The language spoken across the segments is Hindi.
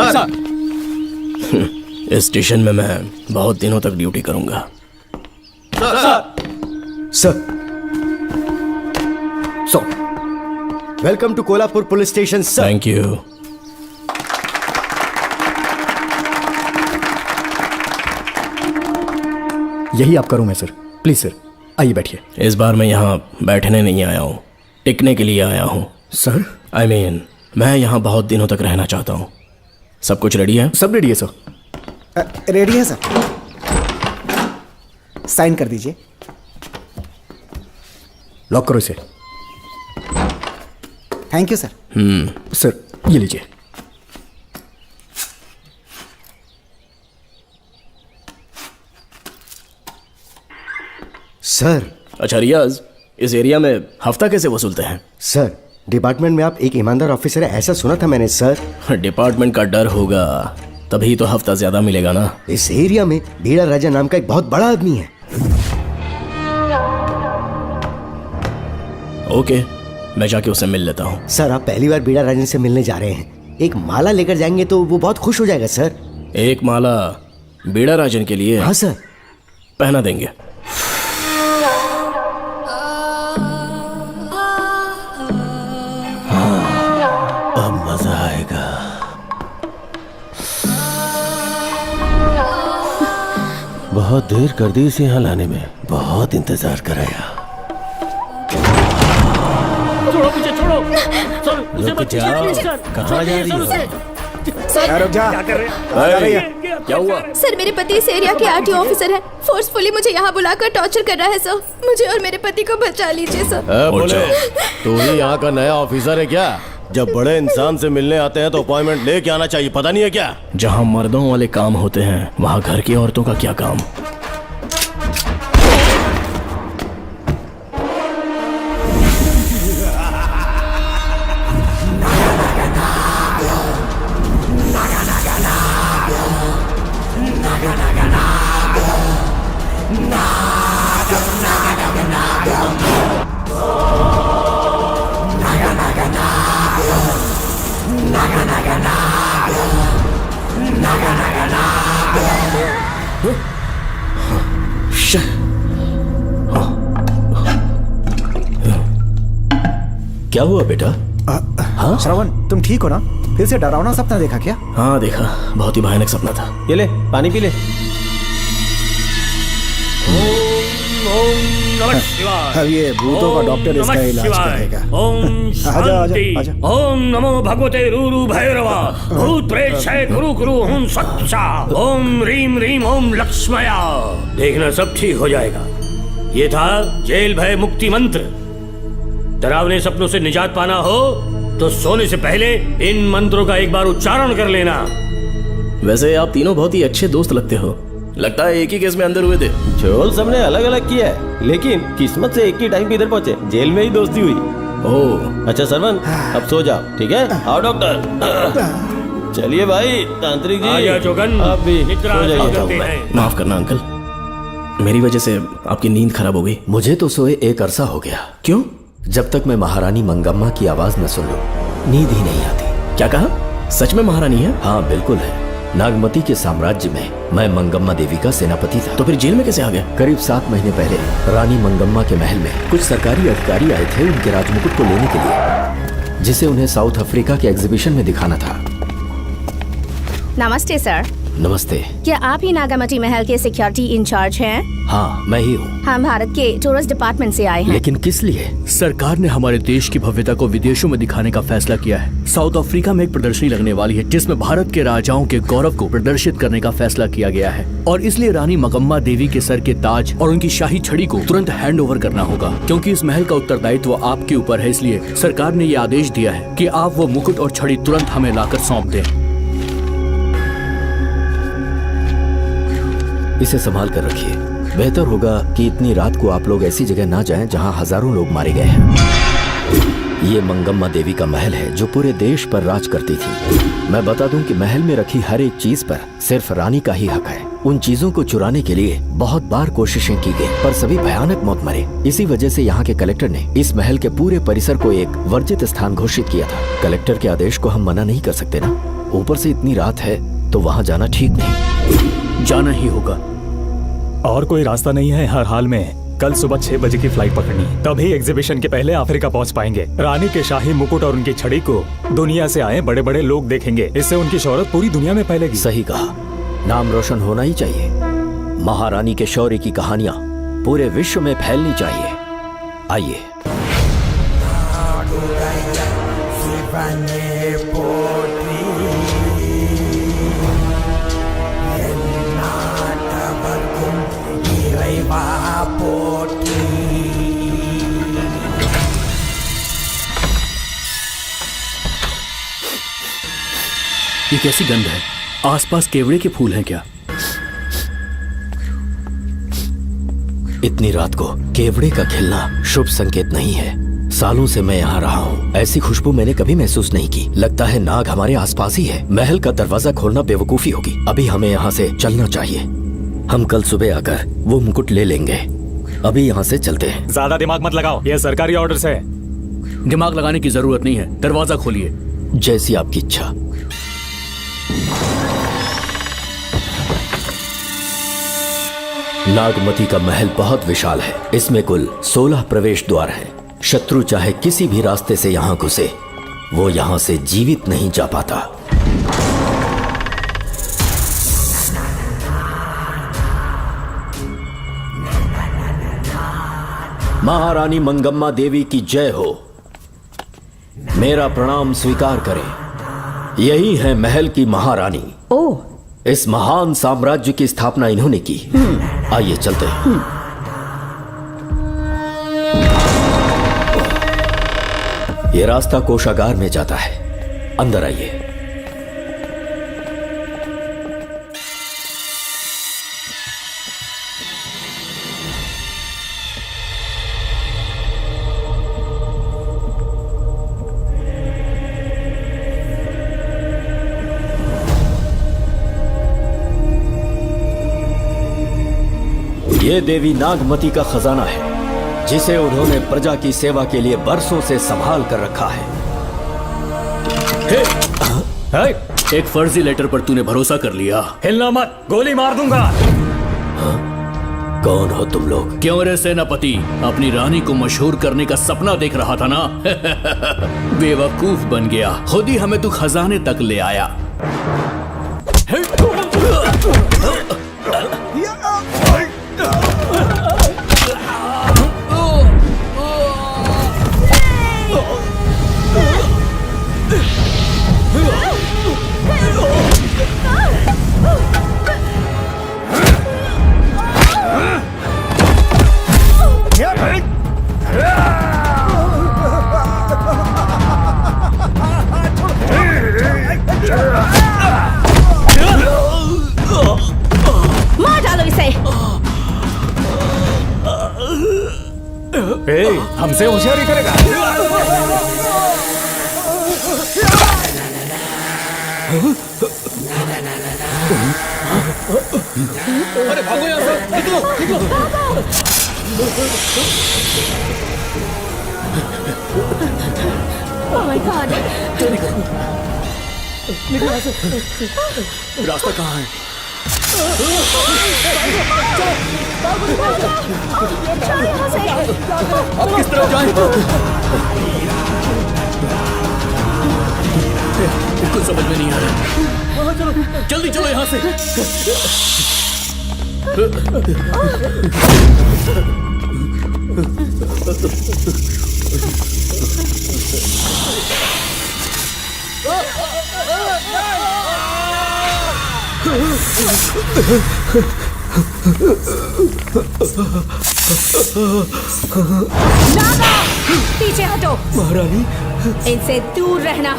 सर। इस स्टेशन में मैं बहुत दिनों तक ड्यूटी करूंगा। Sir welcome to Kolhapur police station sir. Thank you. यही आपका रूम है सर, प्लीज सर आइए बैठिए। इस बार मैं यहाँ बैठने नहीं आया हूँ, टिकने के लिए आया हूँ। सर I mean, मैं यहाँ बहुत दिनों तक रहना चाहता हूँ। सब कुछ रेडी है? सब रेडी है सर। रेडी है सर, साइन कर दीजिए। लॉक करो इसे। Thank you sir. सर ये लीजिए। सर अच्छा रियाज, इस एरिया में हफ्ता कैसे वसूलते हैं? सर डिपार्टमेंट में आप एक ईमानदार ऑफिसर है ऐसा सुना था मैंने सर। डिपार्टमेंट का डर होगा तभी तो हफ्ता ज्यादा मिलेगा ना। इस एरिया में बीड़ा राजा नाम का एक बहुत बड़ा आदमी है। ओके, मैं जाके उससे मिल लेता हूँ। सर आप पहली बार बीड़ा राजा से मिलने जा रहे हैं, एक माला लेकर जाएंगे तो वो बहुत खुश हो जाएगा सर। एक माला बीड़ा राजन के लिए? हाँ सर। पहना देंगे। अब मजा आएगा। बहुत देर कर दी इसे यहाँ लाने में, बहुत इंतजार कराया। छोड़ो मुझे, छोड़ो सर, उसे रुक मत जाओ, छेड़िए, सर। कहाँ जा रही हो? रुक जा। क्या कर रहे हैं? क्या हुआ? सर मेरे पति इस एरिया के आरटीओ ऑफिसर हैं। फोर्सफुली मुझे यहाँ बुलाकर टॉर्चर कर रहा है सर। मुझे और मेरे पति को बचा लीजिए सर। बोले तू ही यहाँ का नया ऑफिसर है क्या? जब बड़े इंसान से मिलने आते हैं तो अपॉइंटमेंट लेके आना चाहिए, पता नहीं है क्या? जहाँ मर्दों वाले काम होते हैं वहाँ घर की औरतों का क्या काम? क्या हुआ बेटा? हाँ श्रवण, तुम ठीक हो ना? फिर से डरावना सपना देखा क्या? हाँ देखा, बहुत ही भयानक सपना था। ये ले पानी पी ले। नमः शिवाय। अब ये भूतों का डॉक्टर इसका नमः इलाज शिवाय। करेगा। ओम शांति। आजा। ओम नमो भगवते रूरू भैरवा। भूत प्रेत शैत कुरु कुरु ओम सच्चा। ओम रीम रीम ओम लक्ष्मया। देखना सब ठीक हो जाएगा। ये था जेल भय मुक्ति मंत्र। डरावने सपनों से निजात पाना हो तो सोने से पहले इन मंत्रों का एक बार उच्चारण कर लेना। वैसे आप तीनों बहुत ही अच्छे दोस्त लगते हो। लगता है एक ही केस में अंदर हुए थे। झोल सबने अलग अलग किया है, लेकिन किस्मत से एक ही टाइम पे इधर पहुंचे, जेल में ही दोस्ती हुई। ओह अच्छा सरवन, अब सो जाओ, ठीक है? आओ डॉक्टर। चलिए भाई तांत्रिक जी, आजा जोगन, आप भी निद्रा सो जाइए। करते हैं। माफ करना अंकल, मेरी वजह से आपकी नींद खराब हो गई। मुझे तो सोए एक अरसा हो गया। क्यों? जब तक मैं महारानी मंगम्मा की आवाज न सुन लूं नींद ही नहीं आती। क्या कहा? सच में महारानी है? हाँ बिल्कुल है। नागमती के साम्राज्य में मैं मंगम्मा देवी का सेनापति था। तो फिर जेल में कैसे आ गया? करीब 7 महीने पहले रानी मंगम्मा के महल में कुछ सरकारी अधिकारी आए थे उनके राजमुकुट को लेने के लिए, जिसे उन्हें साउथ अफ्रीका के एग्जीबिशन में दिखाना था। नमस्ते सर। नमस्ते। क्या आप ही नागामती महल के सिक्योरिटी इंचार्ज हैं? हाँ मैं ही हूँ। हम भारत के टूरिस्ट डिपार्टमेंट से आए हैं। लेकिन किस लिए? सरकार ने हमारे देश की भव्यता को विदेशों में दिखाने का फैसला किया है। साउथ अफ्रीका में एक प्रदर्शनी लगने वाली है जिसमें भारत के राजाओं के गौरव को प्रदर्शित करने का फैसला किया गया है, और इसलिए रानी मंगम्मा देवी के सर के ताज और उनकी शाही छड़ी को तुरंत हैंड ओवर करना होगा। क्योंकि इस महल का उत्तरदायित्व आपके ऊपर है, इसलिए सरकार ने ये आदेश दिया है कि आप वो मुकुट और छड़ी तुरंत हमें लाकर सौंप दें। इसे संभाल कर रखिए। बेहतर होगा कि इतनी रात को आप लोग ऐसी जगह ना जाएं जहां हजारों लोग मारे गए हैं। ये मंगम्मा देवी का महल है जो पूरे देश पर राज करती थी। मैं बता दूं कि महल में रखी हर एक चीज पर सिर्फ रानी का ही हक है। उन चीजों को चुराने के लिए बहुत बार कोशिशें की गई, पर सभी भयानक मौत मरे। इसी वजह से यहाँ के कलेक्टर ने इस महल के पूरे परिसर को एक वर्जित स्थान घोषित किया था। कलेक्टर के आदेश को हम मना नहीं कर सकते ना। ऊपर से इतनी रात है तो वहां जाना ठीक नहीं। जाना ही होगा। और कोई रास्ता नहीं है। हर हाल में कल सुबह 6 बजे की फ्लाइट पकड़नी, तभी एग्जीबिशन के पहले अफ्रीका पहुंच पाएंगे। रानी के शाही मुकुट और उनकी छड़ी को दुनिया से आए बड़े बड़े लोग देखेंगे। इससे उनकी शोहरत पूरी दुनिया में फैलेगी। सही कहा, नाम रोशन होना ही चाहिए। महारानी के शौर्य की कहानियां पूरे विश्व में फैलनी चाहिए। आइए। ये कैसी गंध है? आसपास केवड़े के फूल हैं क्या? इतनी रात को केवड़े का खिलना शुभ संकेत नहीं है। सालों से मैं यहाँ रहा हूँ, ऐसी खुशबू मैंने कभी महसूस नहीं की। लगता है नाग हमारे आसपास ही है। महल का दरवाजा खोलना बेवकूफी होगी। अभी हमें यहाँ से चलना चाहिए। हम कल सुबह आकर वो मुकुट ले लेंगे। अभी यहाँ से चलते हैं। ज्यादा दिमाग मत लगाओ, ये सरकारी ऑर्डर्स है। दिमाग लगाने की जरूरत नहीं है, दरवाजा खोलिए। जैसी आपकी इच्छा। नागमती का महल बहुत विशाल है। इसमें कुल 16 प्रवेश द्वार हैं। शत्रु चाहे किसी भी रास्ते से यहाँ घुसे, वो यहाँ से जीवित नहीं जा पाता। महारानी मंगम्मा देवी की जय हो। मेरा प्रणाम स्वीकार करें। यही है महल की महारानी। ओह, इस महान साम्राज्य की स्थापना इन्होंने की। आइए चलते हैं। ये रास्ता कोषागार में जाता है। अंदर आइए। ये देवी नागमती का खजाना है, जिसे उन्होंने प्रजा की सेवा के लिए बरसों से संभाल कर रखा है। एक फर्जी लेटर पर तूने भरोसा कर लिया। हिलना मत, गोली मार दूंगा। कौन हो तुम लोग? क्यों रे सेनापति, अपनी रानी को मशहूर करने का सपना देख रहा था ना? बेवकूफ बन गया। खुद ही हमें तू खजाने तक ले आया। मार डालो इसे। हमसे होशियारी करेगा। अरे भागो यहाँ से, निकलो, निकलो। Oh my God! निकलो यहाँ से। रास्ता कहाँ है? अब किस तरफ जाएं? कुछ समझ में नहीं आ रहा। जल्दी चलो यहाँ से। नागा, पीछे हटो। महारानी, इनसे दूर रहना।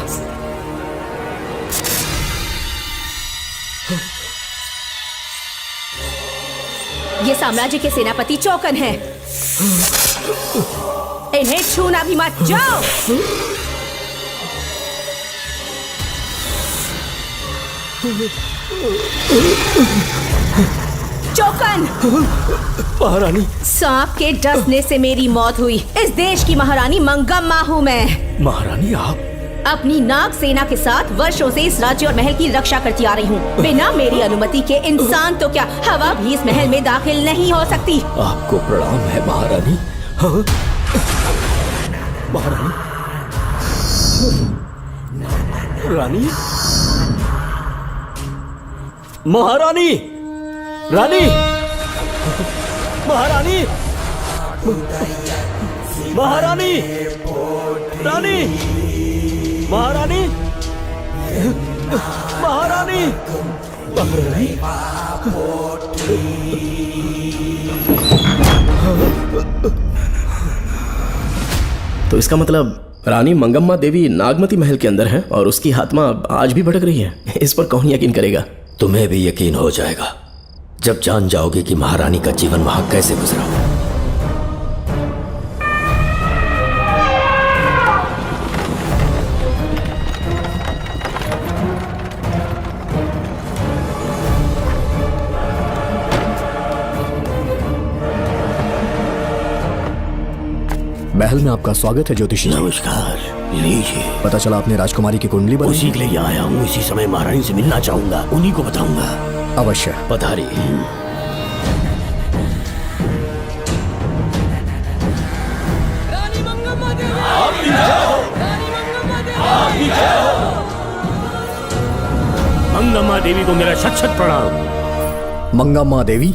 ये साम्राज्य के सेनापति चौकन हैं। इन्हें छूना भी मत। जाओ। चौकन। महारानी, सांप के डसने से मेरी मौत हुई। इस देश की महारानी मंगम्मा हूँ मैं। महारानी आप अपनी नाग सेना के साथ वर्षों से इस राज्य और महल की रक्षा करती आ रही हूँ। बिना मेरी अनुमति के इंसान तो क्या, हवा भी इस महल में दाखिल नहीं हो सकती। आपको प्रणाम है महारानी। हाँ? महारानी, रानी, महारानी, रानी, महारानी, महारानी, रानी, महारानी, महारानी, तो इसका मतलब रानी मंगम्मा देवी नागमती महल के अंदर है और उसकी आत्मा आज भी भटक रही है। इस पर कौन यकीन करेगा? तुम्हें भी यकीन हो जाएगा जब जान जाओगे कि महारानी का जीवन वहां कैसे गुजरा। महल में आपका स्वागत है ज्योतिषी। नमस्कार, लीजिए। पता चला आपने राजकुमारी की कुंडली बनाई। उसी के लिए आया हूँ। इसी समय महारानी से मिलना चाहूंगा, उन्हीं को बताऊंगा। अवश्य। पधारी। मंगम्मा देवी को मेरा शत शत प्रणाम। मंगम्मा देवी,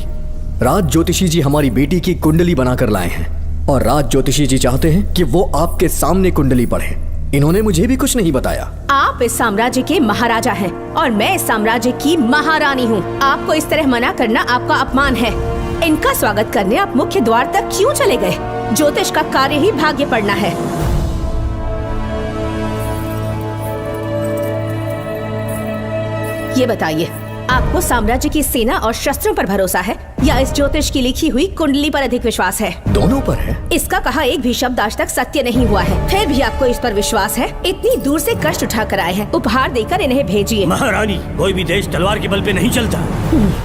राज ज्योतिषी जी हमारी बेटी की कुंडली बनाकर लाए हैं और राज ज्योतिषी जी चाहते हैं कि वो आपके सामने कुंडली पढ़े। इन्होंने मुझे भी कुछ नहीं बताया। आप इस साम्राज्य के महाराजा हैं और मैं इस साम्राज्य की महारानी हूँ। आपको इस तरह मना करना आपका अपमान है। इनका स्वागत करने आप मुख्य द्वार तक क्यों चले गए? ज्योतिष का कार्य ही भाग्य पढ़ना है। ये बताइए, आपको साम्राज्य की सेना और शस्त्रों पर भरोसा है या इस ज्योतिष की लिखी हुई कुंडली पर अधिक विश्वास है? दोनों पर है। इसका कहा एक भी शब्द आज तक सत्य नहीं हुआ है, फिर भी आपको इस पर विश्वास है? इतनी दूर से कष्ट उठा कर आए हैं, उपहार देकर इन्हें भेजिए। महारानी, कोई भी देश तलवार के बल पे नहीं चलता,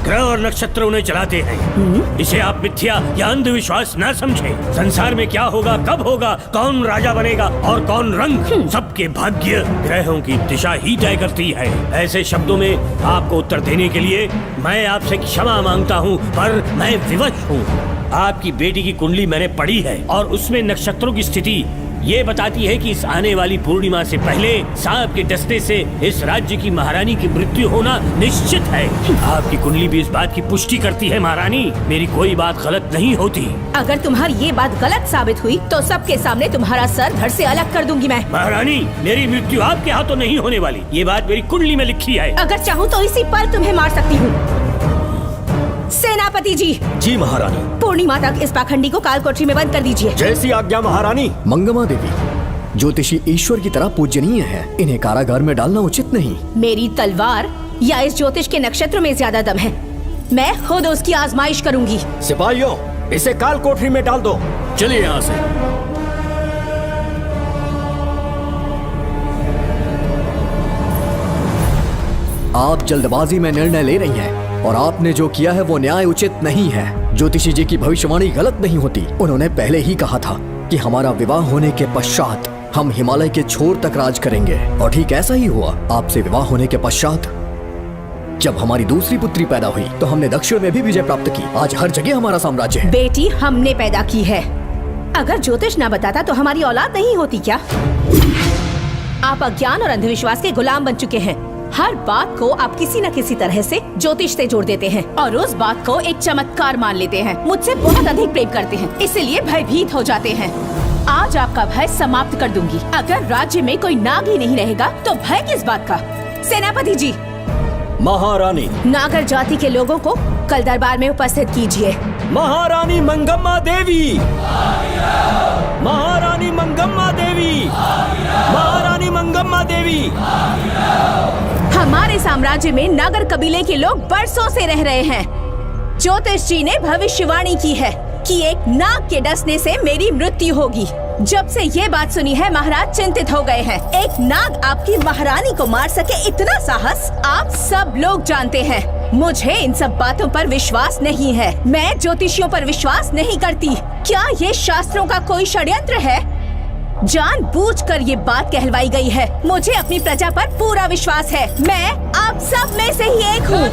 ग्रह और नक्षत्र उन्हें चलाते हैं। इसे आप मिथ्या या अंधविश्वास न समझे। संसार में क्या होगा, कब होगा, कौन राजा बनेगा और कौन रंग, सबके भाग्य ग्रहों की दिशा ही तय करती है। ऐसे शब्दों में आपको उत्तर देने के लिए मैं आपसे क्षमा मांगता हूँ, पर मैं विवश हूँ। आपकी बेटी की कुंडली मैंने पढ़ी है और उसमें नक्षत्रों की स्थिति ये बताती है कि इस आने वाली पूर्णिमा से पहले सांप के डसने से इस राज्य की महारानी की मृत्यु होना निश्चित है। आपकी कुंडली भी इस बात की पुष्टि करती है। महारानी, मेरी कोई बात गलत नहीं होती। अगर तुम्हारी ये बात गलत साबित हुई तो सबके सामने तुम्हारा सर धड़ से अलग कर दूंगी मैं। महारानी, मेरी मृत्यु आपके हाथों नहीं होने वाली, ये बात मेरी कुंडली में लिखी है। अगर चाहूँ तो इसी पल तुम्हें मार सकती हूँ। सेनापति जी। जी महारानी। पूर्णिमा तक इस पाखंडी को काल कोठरी में बंद कर दीजिए। जैसी आज्ञा महारानी। मंगम्मा देवी, ज्योतिषी ईश्वर की तरह पूजनीय है, इन्हें कारागार में डालना उचित नहीं। मेरी तलवार या इस ज्योतिष के नक्षत्र में ज्यादा दम है। मैं खुद उसकी आजमाइश करूंगी। सिपाहियों, इसे काल कोठरी में डाल दो। चलिए यहाँ से। आप जल्दबाजी में निर्णय ले रही हैं और आपने जो किया है वो न्याय उचित नहीं है। ज्योतिषी जी की भविष्यवाणी गलत नहीं होती। उन्होंने पहले ही कहा था कि हमारा विवाह होने के पश्चात हम हिमालय के छोर तक राज करेंगे और ठीक ऐसा ही हुआ। आपसे विवाह होने के पश्चात जब हमारी दूसरी पुत्री पैदा हुई तो हमने दक्षिण में भी विजय प्राप्त की। आज हर जगह हमारा साम्राज्य है। बेटी हमने पैदा की है। अगर ज्योतिष ना बताता तो हमारी औलाद नहीं होती क्या? आप अज्ञान और अंधविश्वास के गुलाम बन चुके हैं। हर बात को आप किसी न किसी तरह से ज्योतिष से जोड़ देते हैं और उस बात को एक चमत्कार मान लेते हैं। मुझसे बहुत अधिक प्रेम करते हैं, इसीलिए भयभीत हो जाते हैं। आज आपका भय समाप्त कर दूंगी। अगर राज्य में कोई नाग ही नहीं रहेगा तो भय किस बात का? सेनापति जी। महारानी। नागर जाति के लोगों को कल दरबार में उपस्थित कीजिए। महारानी मंगम्मा देवी। महारानी मंगम्मा देवी। महारानी मंगम्मा देवी। हमारे साम्राज्य में नागर कबीले के लोग बरसों से रह रहे हैं। ज्योतिष जी ने भविष्यवाणी की है कि एक नाग के डसने से मेरी मृत्यु होगी। जब से ये बात सुनी है महाराज चिंतित हो गए हैं। एक नाग आपकी महारानी को मार सके इतना साहस आप सब लोग जानते हैं। मुझे इन सब बातों पर विश्वास नहीं है। मैं ज्योतिषियों पर विश्वास नहीं करती। क्या ये शास्त्रों का कोई षड्यंत्र है? जानबूझकर ये बात कहलवाई गई है। मुझे अपनी प्रजा पर पूरा विश्वास है। मैं आप सब में से ही एक हूँ।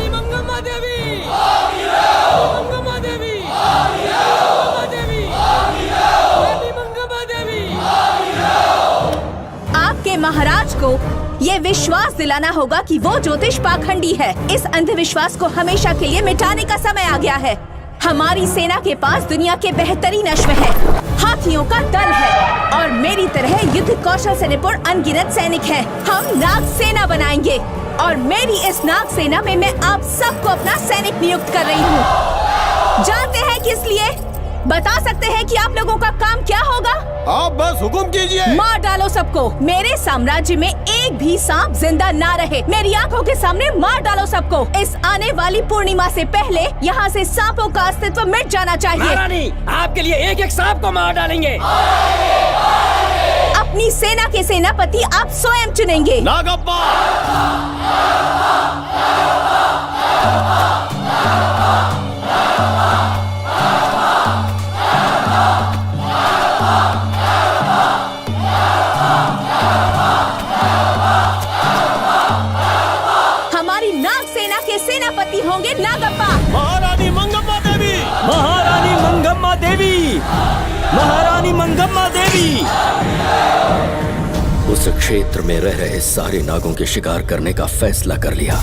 आपके महाराज को ये विश्वास दिलाना होगा कि वो ज्योतिष पाखंडी है। इस अंधविश्वास को हमेशा के लिए मिटाने का समय आ गया है। हमारी सेना के पास दुनिया के बेहतरीन अश्व है, हाथियों का दल है और मेरी तरह युद्ध कौशल से निपुण अनगिनत सैनिक हैं। हम नाग सेना बनाएंगे और मेरी इस नाग सेना में मैं आप सबको अपना सैनिक नियुक्त कर रही हूँ। जानते हैं किस लिए? बता सकते हैं कि आप लोगों का काम क्या होगा? आप बस हुक्म कीजिए। मार डालो सबको। मेरे साम्राज्य में एक भी सांप जिंदा ना रहे। मेरी आंखों के सामने मार डालो सबको। इस आने वाली पूर्णिमा से पहले यहाँ से सांपों का अस्तित्व मिट जाना चाहिए। महारानी, आपके लिए एक एक सांप को मार डालेंगे। अपनी सेना के सेनापति आप स्वयं चुनेंगे। नागप्पा। सेनापति होंगे नागप्पा। महारानी मंगम्मा देवी। महारानी मंगम्मा देवी। महारानी मंगम्मा देवी। उस क्षेत्र में रह रहे सारे नागों के शिकार करने का फैसला कर लिया।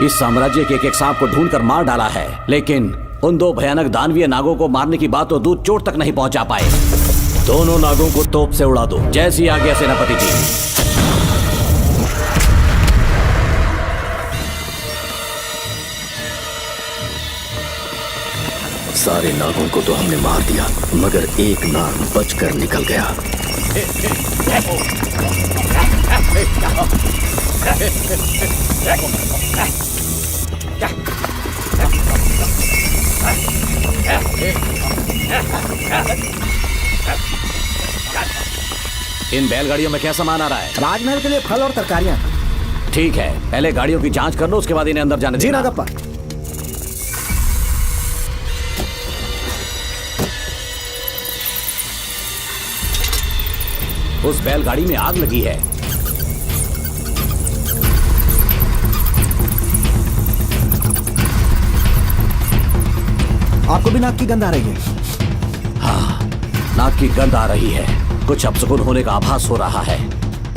इस साम्राज्य के एक सांप को ढूंढकर मार डाला है, लेकिन उन दो भयानक दानवीय नागों को मारने की बात तो दूध चोट तक नहीं पहुंचा पाए। दोनों नागों को तोप से उड़ा दो। जैसी आज्ञा सेनापति जी। सारे नागों को तो हमने मार दिया, मगर एक नाग बचकर निकल गया। इन बैलगाड़ियों में क्या सामान आ रहा है? राजमहल के लिए फल और तरकारियां। ठीक है, पहले गाड़ियों की जांच कर लो, उसके बाद इन्हें अंदर जाने जी देना। नागप्पा। उस बैलगाड़ी में आग लगी है। आपको भी नाक की गंध आ रही है? हाँ, नाक की गंध आ रही है। कुछ अपशकुन होने का आभास हो रहा है।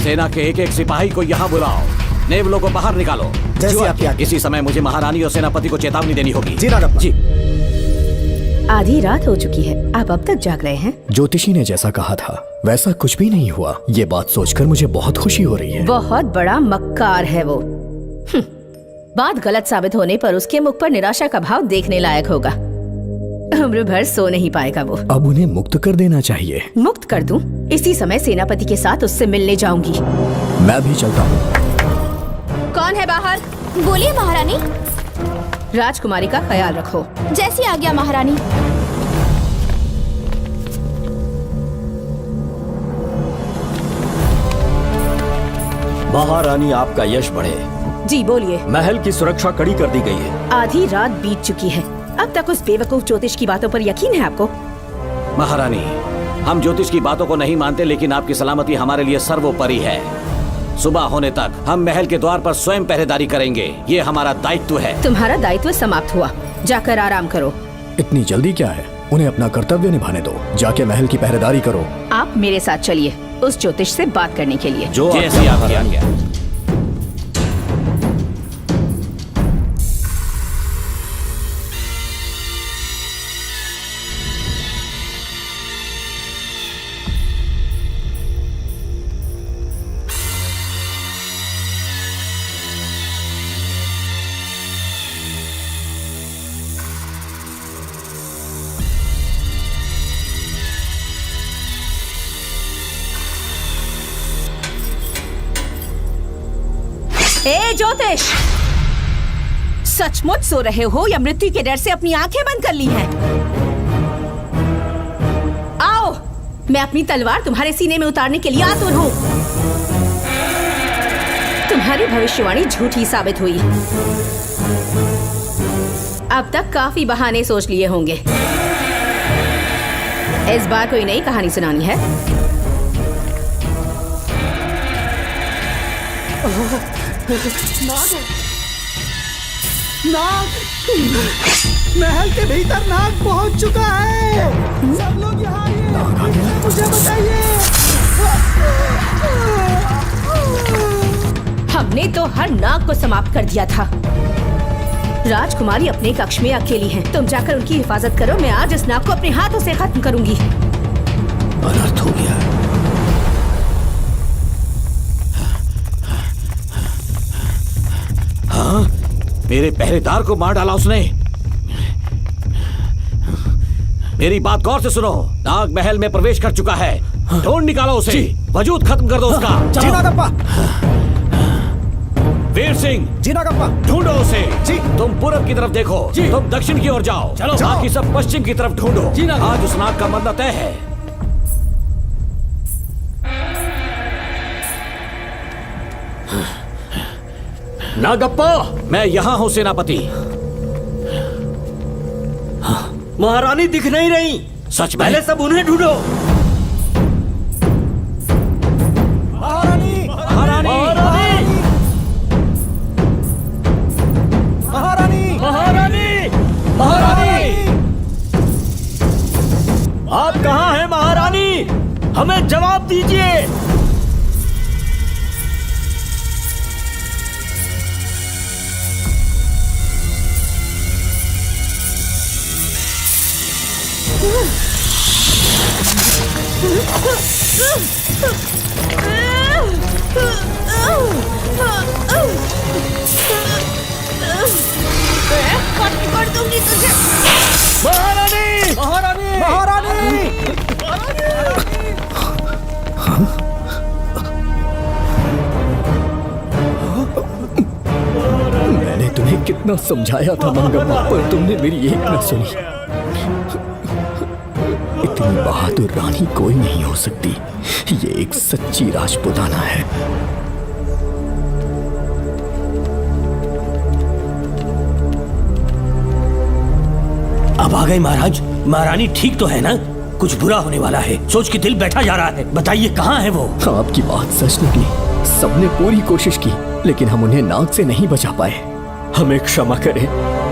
सेना के एक एक सिपाही को यहाँ बुलाओ, नेवलों को बाहर निकालो। जैसी आपकी आज्ञा। इसी समय मुझे महारानी और सेनापति को चेतावनी देनी होगी। जी नागप्पा। जी। आधी रात हो चुकी है, आप अब तक जाग रहे हैं? ज्योतिषी ने जैसा कहा था वैसा कुछ भी नहीं हुआ। ये बात सोचकर मुझे बहुत खुशी हो रही है। बहुत बड़ा मक्कार है वो। बात गलत साबित होने पर उसके मुख पर निराशा का भाव देखने लायक होगा। उम्र भर सो नहीं पाएगा वो। अब उन्हें मुक्त कर देना चाहिए। मुक्त कर दूं? इसी समय सेनापति के साथ उससे मिलने जाऊंगी। मैं भी चलता हूँ। कौन है बाहर? बोलिए महारानी। राजकुमारी का ख्याल रखो। जैसी आज्ञा महारानी। महारानी आपका यश बढ़े। जी बोलिए। महल की सुरक्षा कड़ी कर दी गई है। आधी रात बीत चुकी है, अब तक उस बेवकूफ ज्योतिष की बातों पर यकीन है आपको? महारानी, हम ज्योतिष की बातों को नहीं मानते, लेकिन आपकी सलामती हमारे लिए सर्वोपरि है। सुबह होने तक हम महल के द्वार पर स्वयं पहरेदारी करेंगे, ये हमारा दायित्व है। तुम्हारा दायित्व समाप्त हुआ, जाकर आराम करो। इतनी जल्दी क्या है? उन्हें अपना कर्तव्य निभाने दो। जाके महल की पहरेदारी करो। आप मेरे साथ चलिए उस ज्योतिष से बात करने के लिए। जो जैसी आपकी आज्ञा। ए ज्योतिष, सचमुच सो रहे हो या मृत्यु के डर से अपनी आंखें बंद कर ली हैं? आओ, मैं अपनी तलवार तुम्हारे सीने में उतारने के लिए आतुर हूं। तुम्हारी भविष्यवाणी झूठी साबित हुई। अब तक काफी बहाने सोच लिए होंगे। इस बार कोई नई कहानी सुनानी है? नाग! महल के भीतर नाग पहुंच चुका है। सब लोग यहाँ आइए, मुझे बचाइए। हमने तो हर नाग को समाप्त कर दिया था। राजकुमारी अपने कक्ष में अकेली है, तुम जाकर उनकी हिफाजत करो। मैं आज इस नाग को अपने हाथों से खत्म करूंगी। अनर्थ हो गया। हाँ? मेरे पहरेदार को मार डाला उसने। मेरी बात गौर से सुनो। नाग महल में प्रवेश कर चुका है। ढूंढ निकालो उसे, वजूद खत्म कर दो उसका। जी नागप्पा। वीर सिंह, जी नागप्पा। ढूंढो उसे। जी। तुम पूरब की तरफ देखो, तुम दक्षिण की ओर जाओ। चलो। बाकी सब पश्चिम की तरफ ढूंढो। आज उस नाग का मरना तय है। नागप्पा, मैं यहाँ हूँ सेनापति। महारानी दिख नहीं रही। सच में? पहले सब उन्हें ढूंढो। महारानी! महारानी! महारानी! महारानी! महारानी! आप कहाँ हैं महारानी? हमें जवाब दीजिए। कर दूंगी तुझे। महारानी! महारानी! महारानी! मैंने तुम्हें कितना समझाया था मंगम्मा, पर तुमने मेरी एक न सुनी। इतनी बहादुर रानी कोई नहीं हो सकती। ये एक सच्ची राजपुताना है। अब आ गए महाराज। महारानी ठीक तो है ना? कुछ बुरा होने वाला है, सोच के दिल बैठा जा रहा है। बताइए कहाँ है वो? आपकी बात सच निकली। सबने पूरी कोशिश की, लेकिन हम उन्हें नाग से नहीं बचा पाए। हमें क्षमा करें,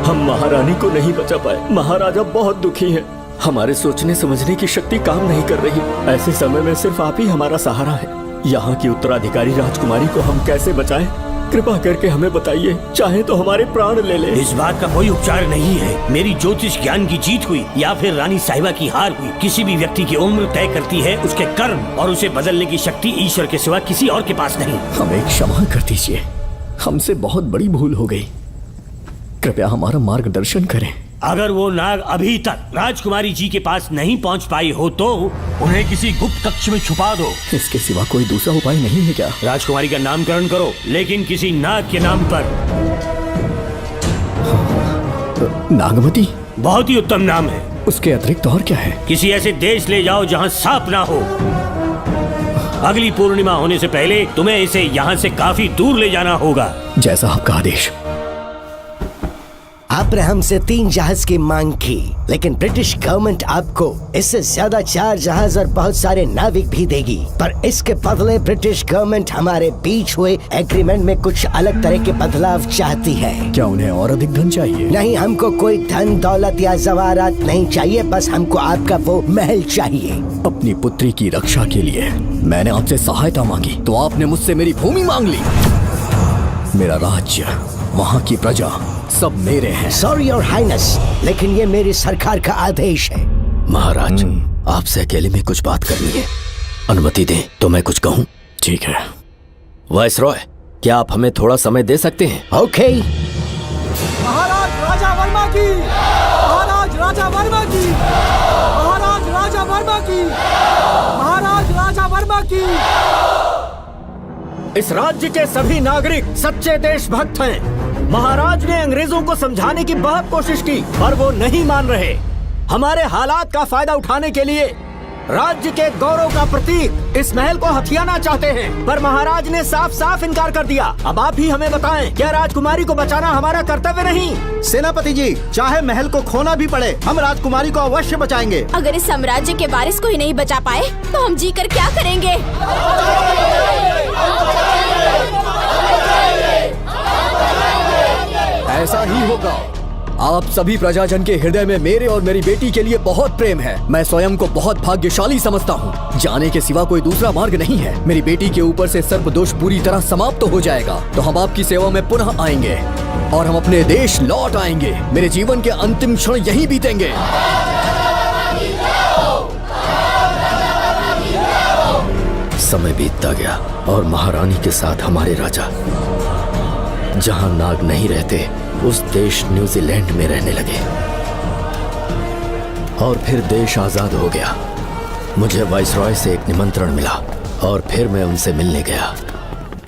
हम महारानी को नहीं बचा पाए। महाराजा बहुत दुखी हैं। हमारे सोचने समझने की शक्ति काम नहीं कर रही। ऐसे समय में सिर्फ आप ही हमारा सहारा है। यहाँ की उत्तराधिकारी राजकुमारी को हम कैसे बचाएं? कृपा करके हमें बताइए, चाहे तो हमारे प्राण ले ले। इस बात का कोई उपचार नहीं है। मेरी ज्योतिष ज्ञान की जीत हुई या फिर रानी साहिबा की हार हुई, किसी भी व्यक्ति की उम्र तय करती है उसके कर्म, और उसे बदलने की शक्ति ईश्वर के सिवा किसी और के पास नहीं। हमें क्षमा कर दीजिए, हमसे बहुत बड़ी भूल हो गई। कृपया हमारा मार्गदर्शन करें। अगर वो नाग अभी तक राजकुमारी जी के पास नहीं पहुंच पाई हो तो उन्हें किसी गुप्त कक्ष में छुपा दो। इसके सिवा कोई दूसरा उपाय नहीं है क्या? राजकुमारी का नामकरण करो, लेकिन किसी नाग के नाम पर। नागमती बहुत ही उत्तम नाम है। उसके अतिरिक्त और क्या है? किसी ऐसे देश ले जाओ जहाँ सांप ना हो। अगली पूर्णिमा होने से पहले तुम्हें इसे यहाँ से काफी दूर ले जाना होगा। जैसा आपका आदेश। आपने हमसे 3 जहाज की मांग की, लेकिन ब्रिटिश गवर्नमेंट आपको इससे ज्यादा 4 जहाज और बहुत सारे नाविक भी देगी। पर इसके बदले ब्रिटिश गवर्नमेंट हमारे बीच हुए एग्रीमेंट में कुछ अलग तरह के बदलाव चाहती है। क्या उन्हें और अधिक धन चाहिए? नहीं, हमको कोई धन दौलत या जवाहरात नहीं चाहिए, बस हमको आपका वो महल चाहिए। अपनी पुत्री की रक्षा के लिए मैंने आपसे सहायता मांगी तो आपने मुझसे मेरी भूमि मांग ली। मेरा राज्य, वहाँ की प्रजा सब मेरे हैं। सॉरी योर हाइनेस, लेकिन ये मेरी सरकार का आदेश है। महाराज, आपसे अकेले में कुछ बात करनी है, अनुमति दें तो मैं कुछ कहूँ? ठीक है। वायसरॉय, क्या आप हमें थोड़ा समय दे सकते हैं? ओके। महाराज राजा वर्मा की, महाराज राजा वर्मा की, महाराज राजा वर्मा की, महाराज राजा वर्मा की। इस राज्य के सभी नागरिक सच्चे देशभक्त हैं। महाराज ने अंग्रेजों को समझाने की बहुत कोशिश की, पर वो नहीं मान रहे। हमारे हालात का फायदा उठाने के लिए राज्य के गौरव का प्रतीक इस महल को हथियाना चाहते हैं, पर महाराज ने साफ साफ इनकार कर दिया। अब आप ही हमें बताएं, क्या राजकुमारी को बचाना हमारा कर्तव्य नहीं? सेनापति जी, चाहे महल को खोना भी पड़े, हम राजकुमारी को अवश्य बचाएंगे। अगर इस साम्राज्य के वारिस को ही नहीं बचा पाए तो हम जीकर क्या करेंगे? ऐसा ही होगा। आप सभी प्रजाजन के हृदय में मेरे और मेरी बेटी के लिए बहुत प्रेम है। मैं स्वयं को बहुत भाग्यशाली समझता हूँ। जाने के सिवा कोई दूसरा मार्ग नहीं है। मेरी बेटी के ऊपर से सर्प दोष पूरी तरह समाप्त हो जाएगा तो हम आपकी सेवा में पुनः आएंगे और हम अपने देश लौट आएंगे। मेरे जीवन के अंतिम क्षण यहीं बीतेंगे। समय बीतता गया और महारानी के साथ हमारे राजा जहां नाग नहीं रहते उस देश न्यूजीलैंड में रहने लगे और फिर देश आजाद हो गया। मुझे वाइसरॉय से एक निमंत्रण मिला और फिर मैं उनसे मिलने गया।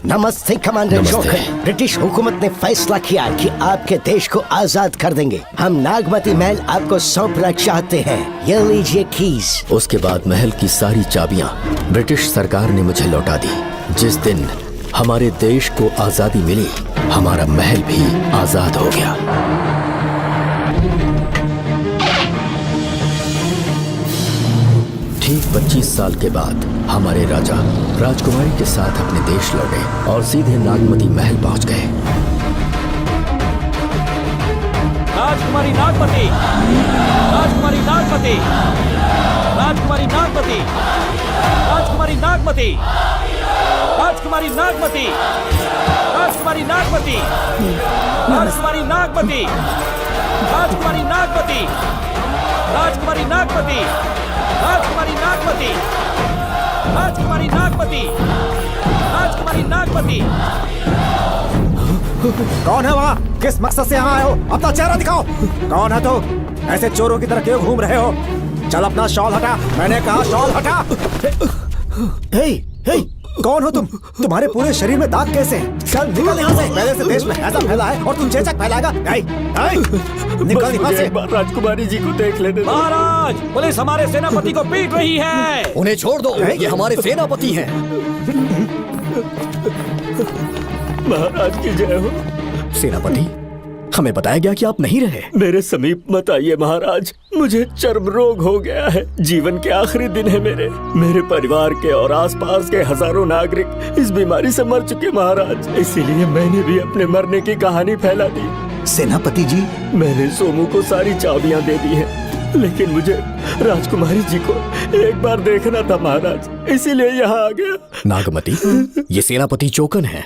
नमस्ते कमांडर जोकर। ब्रिटिश हुकूमत ने फैसला किया कि आपके देश को आजाद कर देंगे। हम नागमती महल आपको सौंपना चाहते हैं। ये लीजिए कीज। उसके बाद महल की सारी चाबियां ब्रिटिश सरकार ने मुझे लौटा दी। जिस दिन हमारे देश को आजादी मिली, हमारा महल भी आजाद हो गया। ठीक 25 साल के बाद हमारे राजा राजकुमारी के साथ अपने देश लौटे और सीधे नागमती महल पहुंच गए। राजकुमारी नागमती, राजकुमारी नागमती, राजकुमारी नागमती, राजकुमारी नागमती, राजकुमारी नागमती, राजकुमारी नागमती, राजकुमारी नागमती, राजकुमारी नागमती, राजकुमारी नागमती, राजकुमारी नागमती, राजकुमारी नागमती, राजकुमारी नागमती। कौन है वहाँ? किस मकसद से यहाँ आए हो? अपना चेहरा दिखाओ। कौन है तो? ऐसे चोरों की तरह क्यों घूम रहे हो? चल अपना शॉल हटा। मैंने कहा शॉल हटा। हे, हे, कौन हो तुम? तुम्हारे पूरे शरीर में दाग कैसे हैं? चल निकल यहाँ से। पहले से देश में हैजा फैला है और तुम चेचक फैलाएगा। निकल यहाँ से। राजकुमारी जी को देख लेने। महाराज, पुलिस हमारे सेनापति को पीट रही है। उन्हें छोड़ दो, ये हमारे सेनापति हैं। महाराज की जय हो। सेनापति, हमें बताया गया कि आप नहीं रहे। मेरे समीप मत आइए महाराज, मुझे चर्म रोग हो गया है। जीवन के आखिरी दिन है मेरे परिवार के और आसपास के हजारों नागरिक इस बीमारी से मर चुके महाराज। इसीलिए मैंने भी अपने मरने की कहानी फैला दी। सेनापति जी, मैंने सोमू को सारी चाबियां दे दी हैं, लेकिन मुझे राजकुमारी जी को एक बार देखना था महाराज, इसीलिए यहाँ आ गया। नागमती, ये सेनापति चोकन है।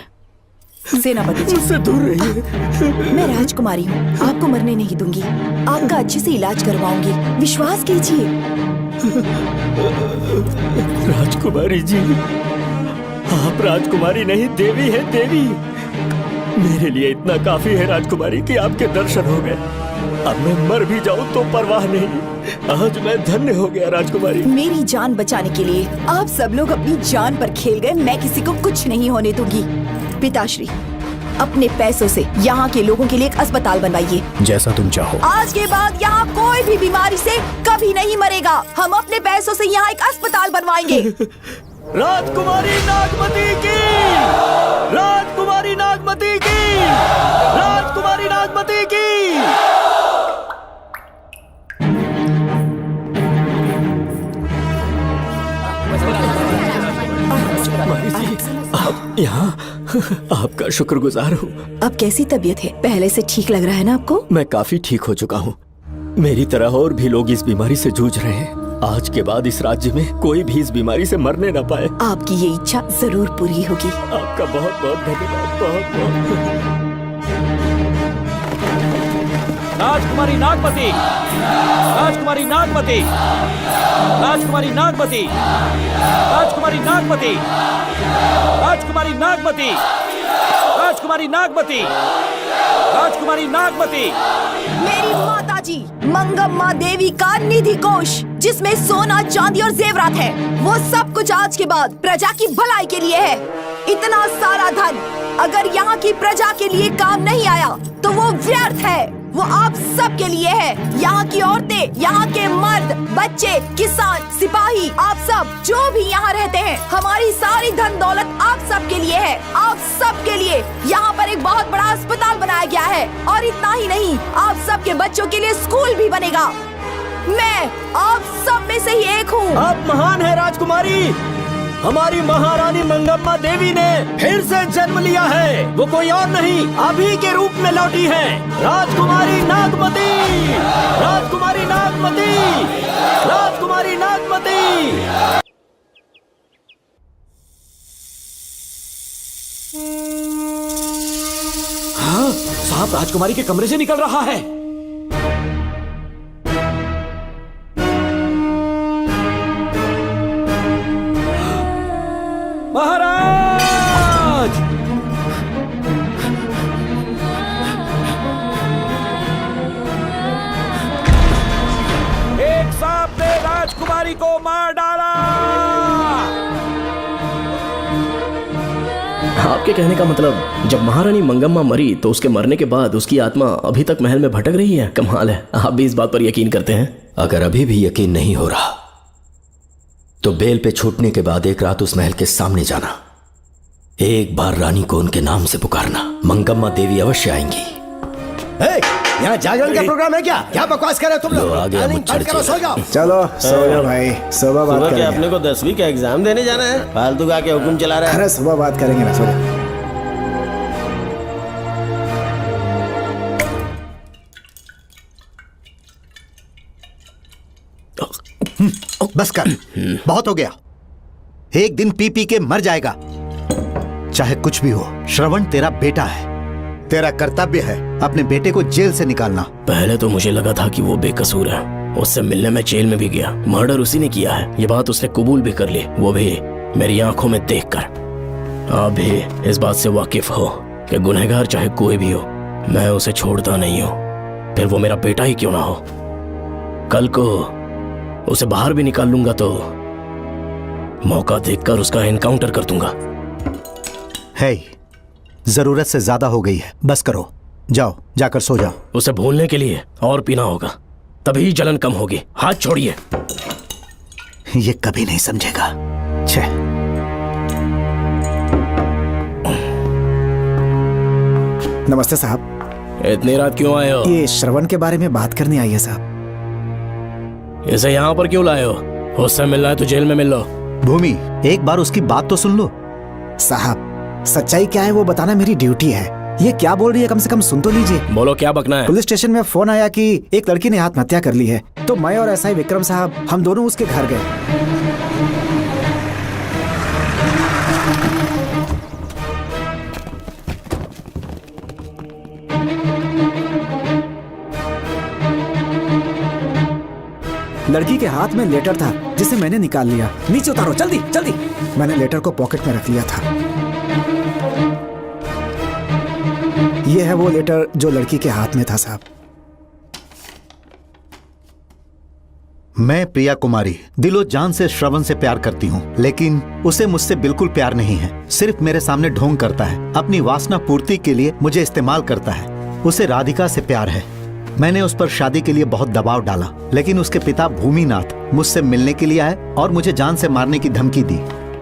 सेनापति जी, मुझसे दूर रहिए। मैं राजकुमारी हूँ, आपको मरने नहीं दूंगी। आपका अच्छे से इलाज करवाऊंगी, विश्वास कीजिए। राजकुमारी जी, आप राजकुमारी नहीं देवी है, देवी। मेरे लिए इतना काफी है राजकुमारी कि आपके दर्शन हो गए। अब मैं मर भी जाऊं तो परवाह नहीं। आज मैं धन्य हो गया राजकुमारी। मेरी जान बचाने के लिए आप सब लोग अपनी जान पर खेल गए। मैं किसी को कुछ नहीं होने दूंगी। पिताश्री, अपने पैसों से यहाँ के लोगों के लिए एक अस्पताल बनवाइए। जैसा तुम चाहो। आज के बाद यहाँ कोई भी बीमारी से कभी नहीं मरेगा। हम अपने पैसों से यहाँ एक अस्पताल बनवाएंगे। राजकुमारी नागमती की, राजकुमारी नागमती की, राजकुमारी नागमती की। आप यहाँ, आपका शुक्रगुजार हूँ। अब कैसी तबीयत है? पहले से ठीक लग रहा है ना आपको? मैं काफी ठीक हो चुका हूँ। मेरी तरह और भी लोग इस बीमारी से जूझ रहे हैं। आज के बाद इस राज्य में कोई भी इस बीमारी से मरने न पाए। आपकी ये इच्छा जरूर पूरी होगी। आपका बहुत बहुत धन्यवाद, बहुत बहुत। राजकुमारी नागमती, राजकुमारी नागमती, राजकुमारी नागमती, राजकुमारी नागमती, राजकुमारी नागमती, राजकुमारी नागमती, राजकुमारी नागमती। मेरी माता जी मंगम्मा देवी का निधि कोष, जिसमें सोना, चांदी और जेवरात है, वो सब कुछ आज के बाद प्रजा की भलाई के लिए है। इतना सारा धन अगर यहाँ की प्रजा के लिए काम नहीं आया तो वो व्यर्थ है। वो आप सब के लिए है। यहाँ की औरतें, यहाँ के मर्द, बच्चे, किसान, सिपाही, आप सब जो भी यहाँ रहते हैं, हमारी सारी धन दौलत आप सब के लिए है। आप सब के लिए यहाँ पर एक बहुत बड़ा अस्पताल बनाया गया है। और इतना ही नहीं, आप सब के बच्चों के लिए स्कूल भी बनेगा। मैं आप सब में से ही एक हूँ। आप महान है राजकुमारी। हमारी महारानी मंगम्मा देवी ने फिर से जन्म लिया है। वो कोई और नहीं, आप ही के रूप में लौटी है। राजकुमारी नागमती, राजकुमारी नागमती, राजकुमारी नागमती। हाँ, सांप राजकुमारी के कमरे से निकल रहा है। महाराज! एक सांप ने राजकुमारी को मार डाला। आपके कहने का मतलब जब महारानी मंगम्मा मरी तो उसके मरने के बाद उसकी आत्मा अभी तक महल में भटक रही है? कमाल है, आप भी इस बात पर यकीन करते हैं? अगर अभी भी यकीन नहीं हो रहा तो बेल पे छूटने के बाद एक रात उस महल के सामने जाना, एक बार रानी को उनके नाम से पुकारना। मंगम्मा देवी अवश्य आएंगी। यहाँ जागरण का प्रोग्राम है क्या? क्या बकवास कर रहे हो तुम लोग? आ गया मुझ करो, सो जाओ। चलो सो जाओ भाई, सुबह बात सुबह करेंगे। क्या अपने को 10वीं का एग्जाम देने जाना है? फालतू का के हुक्म चला रहा है। अरे सुबह बात करेंगे ना, सो जाओ। बस कर, बहुत हो गया। एक दिन पी पी के मर जाएगा। चाहे कुछ भी हो, श्रवण तेरा बेटा है। तेरा कर्तव्य है अपने बेटे को जेल से निकालना। पहले तो मुझे लगा था कि वो बेकसूर है। उससे मिलने में जेल में भी गया। मर्डर उसी ने किया है, ये बात उसने कबूल भी कर ली, वो भी मेरी आंखों में देखकर। आप भी इस बात से वाकिफ हो कि गुनहगार चाहे कोई भी हो, मैं उसे छोड़ता नहीं हूँ, फिर वो मेरा बेटा ही क्यों ना हो। कल को उसे बाहर भी निकाल लूंगा तो मौका देखकर उसका एनकाउंटर कर दूंगा। है, जरूरत से ज्यादा हो गई है, बस करो। जाओ, जाकर सो जाओ। उसे भूलने के लिए और पीना होगा, तभी जलन कम होगी। हाथ छोड़िए। ये कभी नहीं समझेगा। छे। नमस्ते साहब। इतनी रात क्यों आए हो? ये श्रवण के बारे में बात करने आई है साहब। इसे यहाँ पर क्यों लाए हो? उससे मिलना है तो जेल में मिल लो। भूमि, एक बार उसकी बात तो सुन लो। साहब, सच्चाई क्या है वो बताना मेरी ड्यूटी है। ये क्या बोल रही है, कम से कम सुन तो लीजिए। बोलो, क्या बकना है? पुलिस स्टेशन में फोन आया कि एक लड़की ने आत्महत्या कर ली है, तो मैं और एसआई विक्रम साहब हम दोनों उसके घर गए। लड़की के हाथ में लेटर था जिसे मैंने निकाल लिया। नीचे उतारो, जल्दी जल्दी। मैंने लेटर को पॉकेट में रख लिया था। ये है वो लेटर जो लड़की के हाथ में था साहब। मैं प्रिया कुमारी दिलो जान से श्रवण से प्यार करती हूँ, लेकिन उसे मुझसे बिल्कुल प्यार नहीं है। सिर्फ मेरे सामने ढोंग करता है, अपनी वासना पूर्ति के लिए मुझे इस्तेमाल करता है। उसे राधिका से प्यार है। मैंने उस पर शादी के लिए बहुत दबाव डाला, लेकिन उसके पिता भूमिनाथ मुझसे मिलने के लिए आए और मुझे जान से मारने की धमकी दी।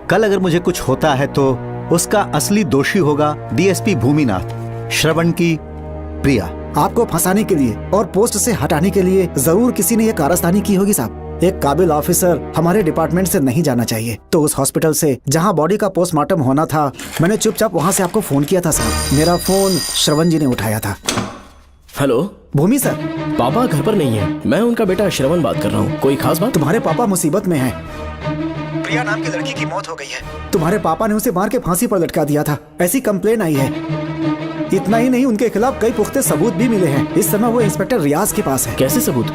कल अगर मुझे कुछ होता है तो उसका असली दोषी होगा डीएसपी भूमिनाथ। श्रवण की प्रिया। आपको फंसाने के लिए और पोस्ट से हटाने के लिए जरूर किसी ने ये कारस्तानी की होगी साहब। एक काबिल ऑफिसर हमारे डिपार्टमेंट से नहीं जाना चाहिए। तो उस हॉस्पिटल से जहां बॉडी का पोस्टमार्टम होना था, मैंने चुपचाप वहां से आपको फोन किया था साहब। मेरा फोन श्रवण जी ने उठाया था। हेलो भूमि सर। पापा घर पर नहीं है, मैं उनका बेटा श्रवण बात कर रहा हूँ। कोई खास बात? तुम्हारे पापा मुसीबत में हैं। प्रिया नाम की लड़की की मौत हो गई है। तुम्हारे पापा ने उसे मार के फांसी पर लटका दिया था, ऐसी कंप्लेन आई है। इतना ही नहीं, उनके खिलाफ कई पुख्ते सबूत भी मिले हैं। इस समय वो इंस्पेक्टर रियाज के पास है। कैसे सबूत?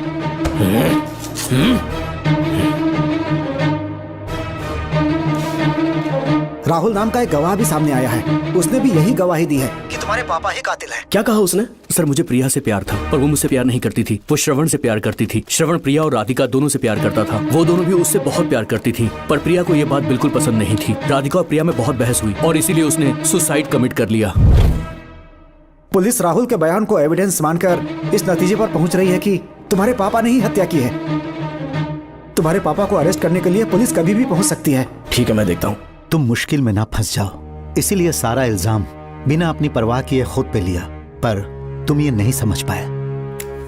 राहुल नाम का एक गवाह भी सामने आया है। उसने भी यही गवाही दी है कि तुम्हारे पापा ही कातिल हैं। क्या कहा उसने? सर मुझे प्रिया से प्यार था, पर वो मुझसे प्यार नहीं करती थी। वो श्रवण से प्यार करती थी। श्रवण प्रिया और राधिका दोनों से प्यार करता था। वो दोनों भी उससे बहुत प्यार करती थी, पर प्रिया को ये बात बिल्कुल पसंद नहीं थी। राधिका और प्रिया में बहुत बहस हुई और इसीलिए उसने सुसाइड कमिट कर लिया। पुलिस राहुल के बयान को एविडेंस मानकर इस नतीजे पर पहुंच रही है कि तुम्हारे पापा ने ही हत्या की है। तुम्हारे पापा को अरेस्ट करने के लिए पुलिस कभी भी पहुंच सकती है। ठीक है, मैं देखता हूँ। तुम मुश्किल में ना फंस जाओ, इसीलिए सारा इल्जाम बिना अपनी परवाह किए खुद पे लिया, पर तुम ये नहीं समझ पाए।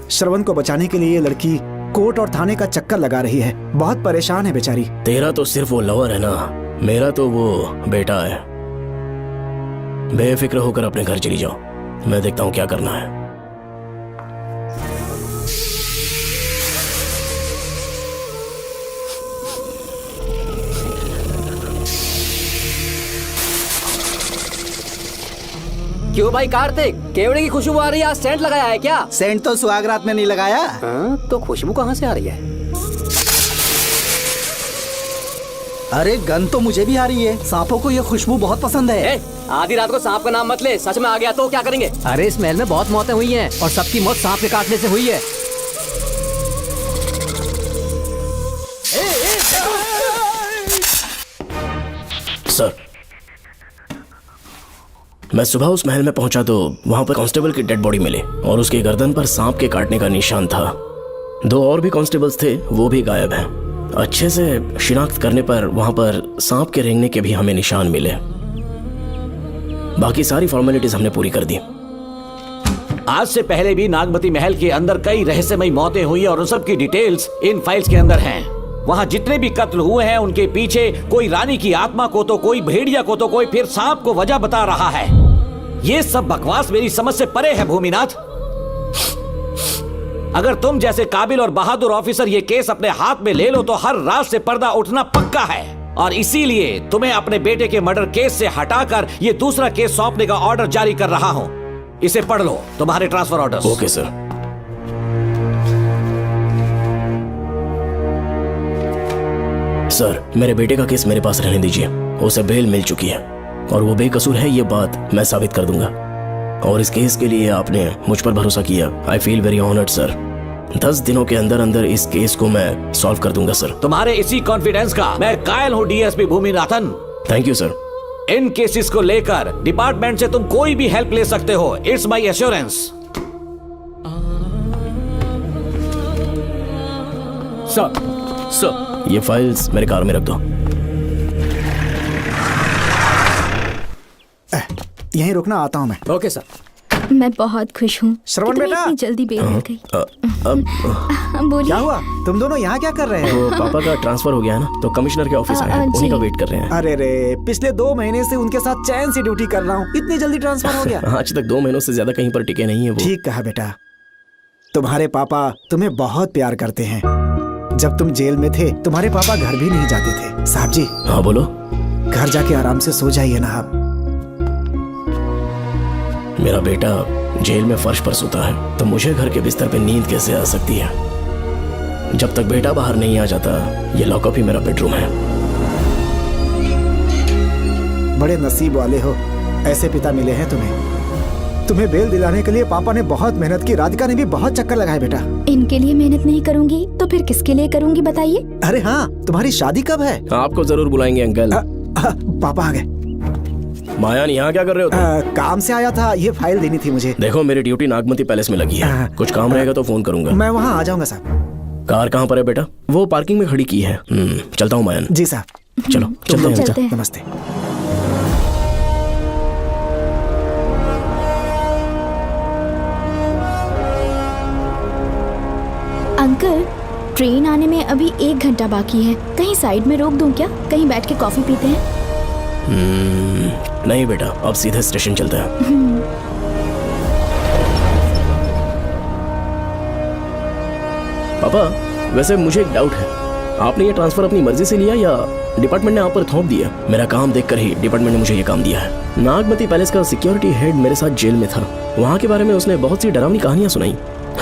श्रवण को बचाने के लिए ये लड़की कोर्ट और थाने का चक्कर लगा रही है। बहुत परेशान है बेचारी। तेरा तो सिर्फ वो लवर है ना, मेरा तो वो बेटा है। बेफिक्र होकर अपने घर चली जाओ, मैं देखता हूँ क्या करना है। क्यों भाई कार्तिक, केवड़े की खुशबू आ रही है, आज सेंट लगाया है क्या? सेंट तो सुहागरात में नहीं लगाया। तो खुशबू कहाँ से आ रही है? अरे गन तो मुझे भी आ रही है। सांपों को ये खुशबू बहुत पसंद है। आधी रात को सांप का नाम मत ले, सच में आ गया तो क्या करेंगे? अरे इस महल में बहुत मौतें हुई हैं और सबकी मौत सांप के काटने से हुई है। सर, मैं सुबह उस महल में पहुंचा तो वहां पर कांस्टेबल की डेड बॉडी मिली और उसके गर्दन पर सांप के काटने का निशान था। 2 और भी कांस्टेबल्स थे, वो भी गायब हैं। अच्छे से शिनाख्त करने पर वहां पर सांप के रेंगने के भी हमें निशान मिले। बाकी सारी फॉर्मेलिटीज हमने पूरी कर दी। आज से पहले भी नागमती महल के अंदर कई रहस्यमयी मौतें हुई और उन सब की डिटेल्स इन फाइल्स के अंदर हैं। वहाँ जितने भी कत्ल हुए हैं उनके पीछे कोई रानी की आत्मा को तो कोई भेड़िया को तो कोई फिर सांप को वजह बता रहा है। ये सब बकवास मेरी समझ से परे है भूमिनाथ। अगर तुम जैसे काबिल और बहादुर ऑफिसर ये केस अपने हाथ में ले लो तो हर रात से पर्दा उठना पक्का है, और इसीलिए तुम्हें अपने बेटे के मर्डर केस से हटाकर ये दूसरा केस सौंपने का ऑर्डर जारी कर रहा हूं। इसे पढ़ लो, तुम्हारे transfer order. Okay sir. Sir, मेरे बेटे का केस मेरे पास रहने दीजिए। उसे बेल मिल चुकी है और वो बेकसूर है, ये बात मैं साबित कर दूंगा। और इस केस के लिए आपने मुझ पर भरोसा किया। I feel very honoured sir. 10 दिनों के अंदर अंदर इस केस को मैं सॉल्व कर दूंगा सर। तुम्हारे इसी कॉन्फिडेंस का मैं कायल हूँ DSP Bhuminathan. Thank you sir. In cases को लेकर डिपार्टमेंट से तुम कोई भी हेल्प ले सकते हो। It's my assurance. सर, ये फाइल्स मेरे कार में रख दो। यहीं रुकना, आता हूँ मैं। Okay sir. मैं बहुत खुश हूँ। श्रवण बेटा, इतनी जल्दी बेल मिल गई। बोलिए। क्या हुआ? तुम दोनों यहाँ क्या कर रहे हो? तो पापा का ट्रांसफर हो गया है ना, तो कमिश्नर के ऑफिस आए हैं, उन्हीं का वेट कर रहे हैं। अरे रे, पिछले 2 महीने से उनके साथ चैन से ड्यूटी कर रहा हूँ, इतनी जल्दी ट्रांसफर हो गया? आज तक 2 महीनों से ज्यादा कहीं पर टिके नहीं है वो। ठीक कहा बेटा। तुम्हारे पापा तुम्हें बहुत प्यार करते हैं। जब तुम जेल में थे तुम्हारे पापा घर भी नहीं जाते थे। साहब जी। हाँ बोलो। घर जाके आराम से सो जाइए ना आप। मेरा बेटा जेल में फर्श पर सोता है तो मुझे घर के बिस्तर पे नींद कैसे आ सकती है? जब तक बेटा बाहर नहीं आ जाता, ये लॉकअप ही मेरा बेडरूम है। बड़े नसीब वाले हो, ऐसे पिता मिले हैं तुम्हें बेल दिलाने के लिए पापा ने बहुत मेहनत की। राधिका ने भी बहुत चक्कर लगाए बेटा। इनके लिए मेहनत नहीं करूंगी तो फिर किसके लिए करूंगी बताइए? अरे हाँ, तुम्हारी शादी कब है? आपको जरूर बुलाएंगे अंकल। पापा आ गए। मायान, यहाँ क्या कर रहे हो तुम? काम से आया था, ये फाइल देनी थी मुझे। देखो, मेरी ड्यूटी नागमती पैलेस में लगी है। कुछ काम रहेगा तो फोन करूंगा। मैं वहाँ आ जाऊंगा साहब। कार कहाँ पर है बेटा? वो पार्किंग में खड़ी की है। चलता हूँ मायान। जी साहब। चलो चलते हैं। नमस्ते। अंकल, ट्रेन आने में अभी 1 घंटा बाकी है। कहीं साइड में रोक दूं क्या? कहीं बैठ के कॉफी पीते हैं? नहीं बेटा, अब सीधे स्टेशन चलते हैं। पापा, वैसे मुझे एक डाउट है। आपने ये ट्रांसफर अपनी मर्जी से लिया या डिपार्टमेंट ने आप पर थोप दिया? मेरा काम देखकर ही डिपार्टमेंट ने मुझे ये काम दिया है। नागमती पैलेस का सिक्योरिटी हेड मेरे साथ जेल में था। वहाँ के बारे में उसने बहुत सी डरावनी कहानियां सुनाई।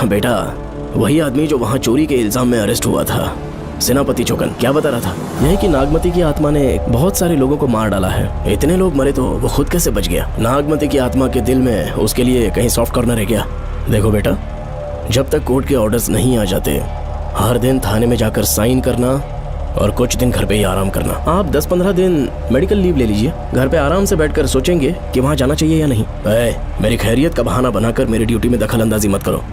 बेटा, वही आदमी जो वहाँ चोरी के इल्जाम में अरेस्ट हुआ था, सेनापति चौकन, क्या बता रहा था? यही कि नागमती की आत्मा ने बहुत सारे लोगों को मार डाला है। इतने लोग मरे तो वो खुद कैसे बच गया? नागमती की आत्मा के दिल में उसके लिए कहीं सॉफ्ट कॉर्नर है क्या? देखो बेटा, जब तक कोर्ट के ऑर्डर्स नहीं आ जाते, हर दिन थाने में जाकर साइन करना और कुछ दिन घर पे ही आराम करना। आप 10-15 दिन मेडिकल लीव ले लीजिए। घर पे आराम से बैठकर सोचेंगे कि वहाँ जाना चाहिए या नहीं। मेरी खैरियत का बहाना बनाकर मेरी ड्यूटी में दखल अंदाजी मत करो।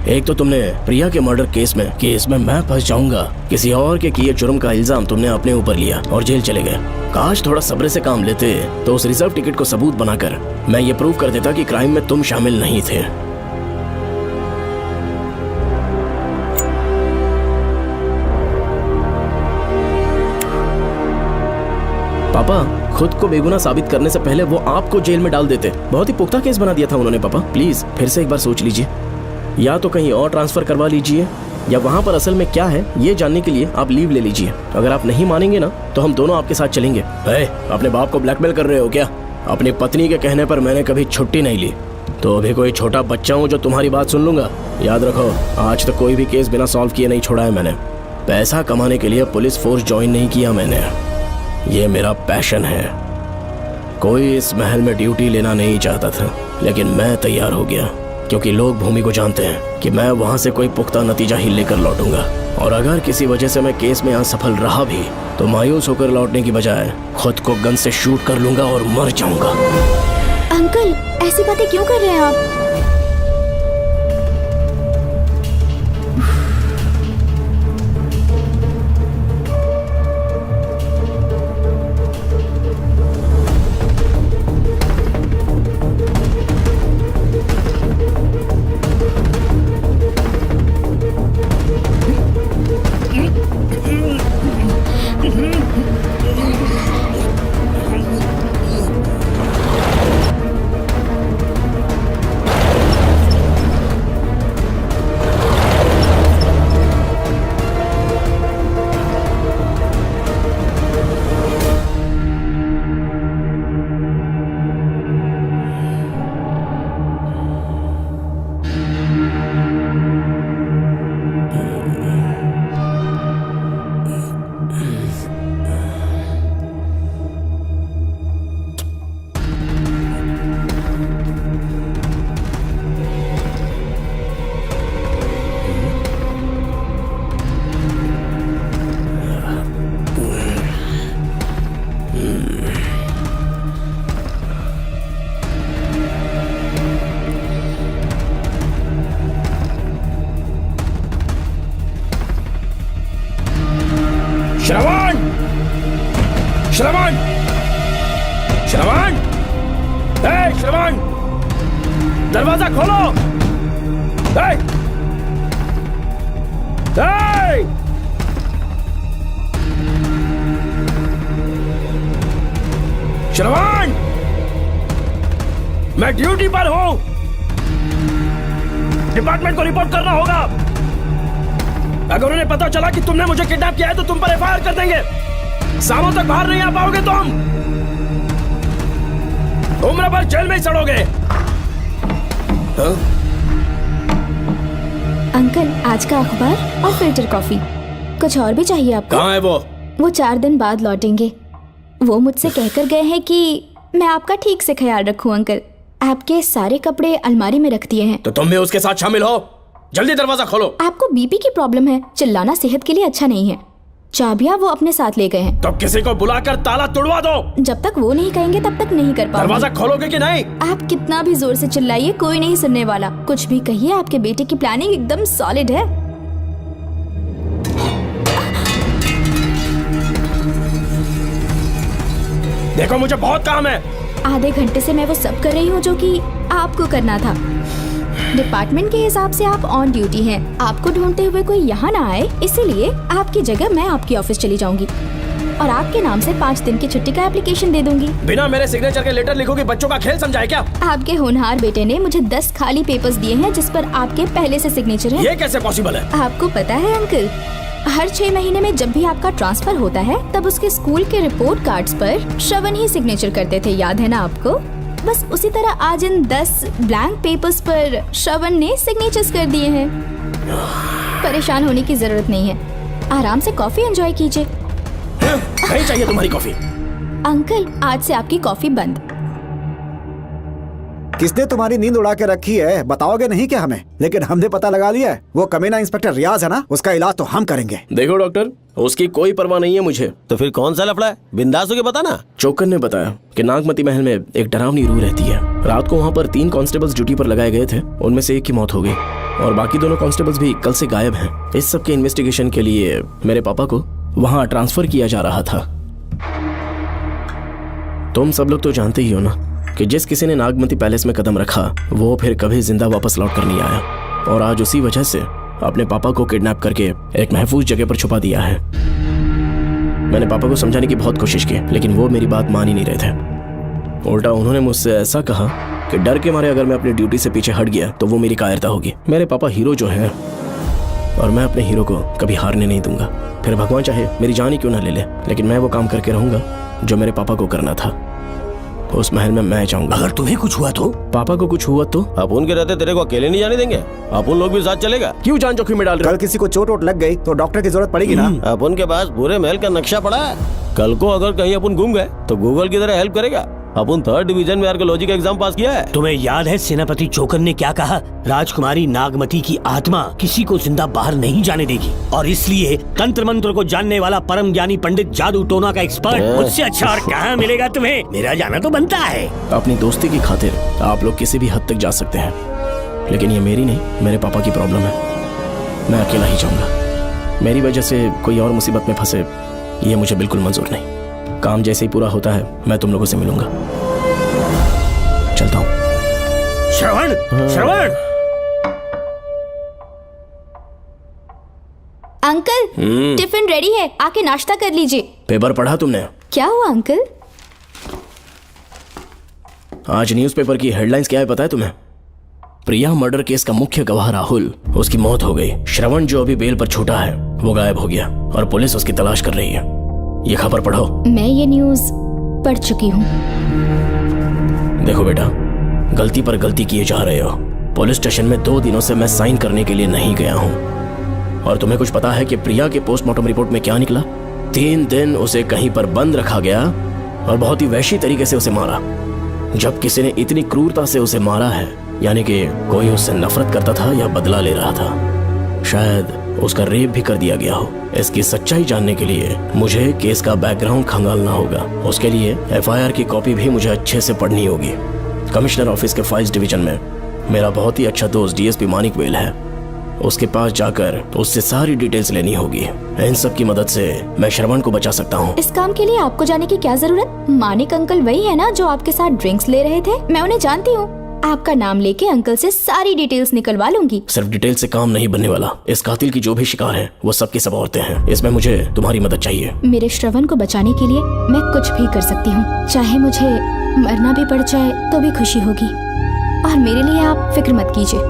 एक तो तुमने प्रिया के मर्डर केस में कि इसमें मैं फंस जाऊंगा, किसी और के किए जुर्म का इल्जाम तुमने अपने ऊपर लिया और जेल चले गए। काश थोड़ा सब्र से काम लेते तो उस रिजर्व टिकट को सबूत बनाकर मैं ये प्रूव कर देता कि क्राइम में तुम शामिल नहीं थे। पापा, खुद को बेगुनाह साबित करने से पहले वो आपको जेल में डाल देते। बहुत ही पुख्ता केस बना दिया था उन्होंने। पापा प्लीज फिर से एक बार सोच लीजिए। या तो कहीं और ट्रांसफर करवा लीजिए या वहाँ पर असल में क्या है ये जानने के लिए आप लीव ले लीजिए। अगर आप नहीं मानेंगे ना तो हम दोनों आपके साथ चलेंगे। अपने बाप को ब्लैकमेल कर रहे हो क्या? अपनी पत्नी के कहने पर मैंने कभी छुट्टी नहीं ली, तो अभी कोई छोटा बच्चा हूँ जो तुम्हारी बात सुन लूंगा? याद रखो, आज तक कोई भी केस बिना सॉल्व किए नहीं छोड़ा है मैंने। पैसा कमाने के लिए पुलिस फोर्स ज्वाइन नहीं किया मैंने। ये मेरा पैशन है। कोई इस महल में ड्यूटी लेना नहीं चाहता था, लेकिन मैं तैयार हो गया क्योंकि लोग भूमि को जानते हैं कि मैं वहां से कोई पुख्ता नतीजा ही लेकर लौटूंगा। और अगर किसी वजह से मैं केस में असफल रहा भी तो मायूस होकर लौटने की बजाय खुद को गन से शूट कर लूंगा और मर जाऊंगा। अंकल, ऐसी बातें क्यों कर रहे हैं आप? श्रवण! श्रवण! श्रवण! श्रवण! दरवाजा खोलो! श्रवण! मैं ड्यूटी पर हूं। डिपार्टमेंट को रिपोर्ट करना होगा। अगर उन्हें पता चला कि तुमने मुझे किडनैप किया है तो तुम पर एफआईआर कर देंगे। शामों तक बाहर नहीं आ पाओगे तुम। उम्र भर जेल में ही सड़ोगे। अंकल आज का अखबार और फिल्टर कॉफी। कुछ और भी चाहिए आपको? कहाँ है वो? वो 4 दिन बाद लौटेंगे। वो मुझसे कहकर गए हैं कि मैं आपका ठीक से ख्याल रखूं अंकल। आपके सारे कपड़े अलमारी में रख दिए हैं। तो तुम भी उसके साथ शामिल हो। जल्दी दरवाजा खोलो। आपको बीपी की प्रॉब्लम है, चिल्लाना सेहत के लिए अच्छा नहीं है। चाबियां वो अपने साथ ले गए हैं। तो किसी को बुलाकर ताला तोड़वा दो। जब तक वो नहीं कहेंगे तब तक नहीं कर पाऊंगी। दरवाजा खोलोगे कि नहीं? आप कितना भी जोर से चिल्लाइए कोई नहीं सुनने वाला। कुछ भी कहिए, आपके बेटे की प्लानिंग एकदम सॉलिड है। देखो मुझे बहुत काम है। आधे घंटे से मैं वो सब कर रही हूँ जो कि आपको करना था। डिपार्टमेंट के हिसाब से आप ऑन ड्यूटी हैं। आपको ढूंढते हुए कोई यहाँ ना आए, इसीलिए आपकी जगह मैं आपकी ऑफिस चली जाऊंगी और आपके नाम से 5 दिन की छुट्टी का एप्लीकेशन दे दूंगी। बिना मेरे सिग्नेचर के लेटर लिखोगे? बच्चों का खेल समझाए क्या? आपके होनहार बेटे ने मुझे 10 खाली पेपर्स दिए हैं जिस पर आपके पहले से सिग्नेचर है। ये कैसे पॉसिबल है? आपको पता है अंकल, हर 6 महीने में जब भी आपका ट्रांसफर होता है तब उसके स्कूल के रिपोर्ट कार्ड्स पर श्रवण ही सिग्नेचर करते थे, याद है ना आपको? बस उसी तरह आज इन 10 ब्लैंक पेपर्स पर श्रवण ने सिग्नेचर्स कर दिए हैं। परेशान होने की जरूरत नहीं है, आराम से कॉफी एंजॉय कीजिए। नहीं चाहिए तुम्हारी कॉफी। अंकल आज से आपकी कॉफी बंद। किसने तुम्हारी नींद उड़ा के रखी है बताओगे नहीं क्या हमें? लेकिन हमने पता लगा लिया है, वो कमीना इंस्पेक्टर रियाज है ना, उसका इलाज तो हम करेंगे। देखो डॉक्टर, उसकी कोई परवाह नहीं है मुझे। तो फिर कौन सा लफड़ा है? बिंदास होके बता ना। चौकन ने बताया कि नागमती महल में एक डरावनी रूह रहती है। रात को वहाँ पर 3 कांस्टेबल्स ड्यूटी पर लगाए गए थे, उनमें से एक की मौत हो गई और बाकी दोनों कांस्टेबल्स भी कल से गायब हैं। इस सब के इन्वेस्टिगेशन के लिए मेरे पापा को वहाँ ट्रांसफर किया जा रहा था। तुम सब लोग तो जानते ही हो ना कि जिस किसी ने नागमती पैलेस में कदम रखा वो फिर कभी जिंदा वापस लौट कर नहीं आया, और आज उसी वजह से अपने पापा को किडनैप करके एक महफूज जगह पर छुपा दिया है। मैंने पापा को समझाने की बहुत कोशिश की, लेकिन वो मेरी बात मान ही नहीं रहे थे। उल्टा उन्होंने मुझसे ऐसा कहा कि डर के मारे अगर मैं अपनी ड्यूटी से पीछे हट गया तो वो मेरी कायरता होगी। मेरे पापा हीरो जो है और मैं अपने हीरो को कभी हारने नहीं दूंगा। फिर भगवान चाहे मेरी जान ही क्यों ना ले ले, लेकिन मैं वो काम करके रहूंगा जो मेरे पापा को करना था। उस महल में मैं जाऊंगा। अगर तुम्हें कुछ हुआ तो? पापा को कुछ हुआ तो? अपुन के रहते तेरे को अकेले नहीं जाने देंगे। अपुन लोग भी साथ चलेगा। क्यों जान जोखिम में डाल रहे? कल किसी को चोट वोट लग गई तो डॉक्टर की जरूरत पड़ेगी ना। अपुन के पास पूरे महल का नक्शा पड़ा है। कल को अगर कहीं अपन घूम गए तो गूगल की तरह हेल्प करेगा। अपन 3rd डिवीजन में आर्कियोलॉजी का एग्जाम पास किया है। तुम्हें याद है सेनापति चोकर ने क्या कहा? राजकुमारी नागमती की आत्मा किसी को जिंदा बाहर नहीं जाने देगी, और इसलिए तंत्र मंत्र को जानने वाला परम ज्ञानी पंडित जादू टोना का एक्सपर्ट मुझसे अच्छा और कहाँ मिलेगा तुम्हें? मेरा जाना तो बनता है। अपनी दोस्ती की खातिर आप लोग किसी भी हद तक जा सकते हैं, लेकिन ये मेरी नहीं, मेरे पापा की प्रॉब्लम है। मैं अकेला ही जाऊंगा। मेरी वजह से कोई और मुसीबत में फंसे ये मुझे बिल्कुल मंजूर नहीं। काम जैसे ही पूरा होता है मैं तुम लोगों से मिलूंगा। चलता हूँ। श्रवण, श्रवण। अंकल टिफिन रेडी है, आके नाश्ता कर लीजिए। पेपर पढ़ा तुमने? क्या हुआ अंकल? आज न्यूज़पेपर की हेडलाइंस क्या है पता है तुम्हें? प्रिया मर्डर केस का मुख्य गवाह राहुल, उसकी मौत हो गई। श्रवण जो अभी बेल पर छूटा है वो गायब हो गया और पुलिस उसकी तलाश कर रही है। ये खबर पढ़ो। मैं ये न्यूज़ पढ़ चुकी हूँ। देखो बेटा, गलती पर गलती किए जा रहे हो। पुलिस स्टेशन में 2 दिनों से मैं साइन करने के लिए नहीं गया हूँ, और तुम्हें कुछ पता है कि प्रिया के पोस्टमार्टम रिपोर्ट में क्या निकला? 3 दिन उसे कहीं पर बंद रखा गया और बहुत ही वैशी तरीके से उसे मारा। जब किसी ने इतनी क्रूरता से उसे मारा है, यानी कि कोई उससे नफरत करता था या बदला ले रहा था। शायद उसका रेप भी कर दिया गया हो। इसकी सच्चाई जानने के लिए मुझे केस का बैकग्राउंड खंगालना होगा। उसके लिए FIR की कॉपी भी मुझे अच्छे से पढ़नी होगी। कमिश्नर ऑफिस के फाइल्स डिवीजन में मेरा बहुत ही अच्छा दोस्त DSP मानिक वेल है, उसके पास जाकर उससे सारी डिटेल्स लेनी होगी। इन सब की मदद से मैं श्रवण को बचा सकता हूँ। इस काम के लिए आपको जाने की क्या जरूरत? मानिक अंकल वही है ना जो आपके साथ ड्रिंक्स ले रहे थे? मैं उन्हें जानती हूँ। आपका नाम लेके अंकल से सारी डिटेल्स निकलवा लूंगी। सिर्फ डिटेल से काम नहीं बनने वाला। इस कातिल की जो भी शिकार है वो सबकी सब औरतें हैं। इसमें मुझे तुम्हारी मदद चाहिए। मेरे श्रवण को बचाने के लिए मैं कुछ भी कर सकती हूँ। चाहे मुझे मरना भी पड़ जाए तो भी खुशी होगी, और मेरे लिए आप फिक्र मत कीजिए।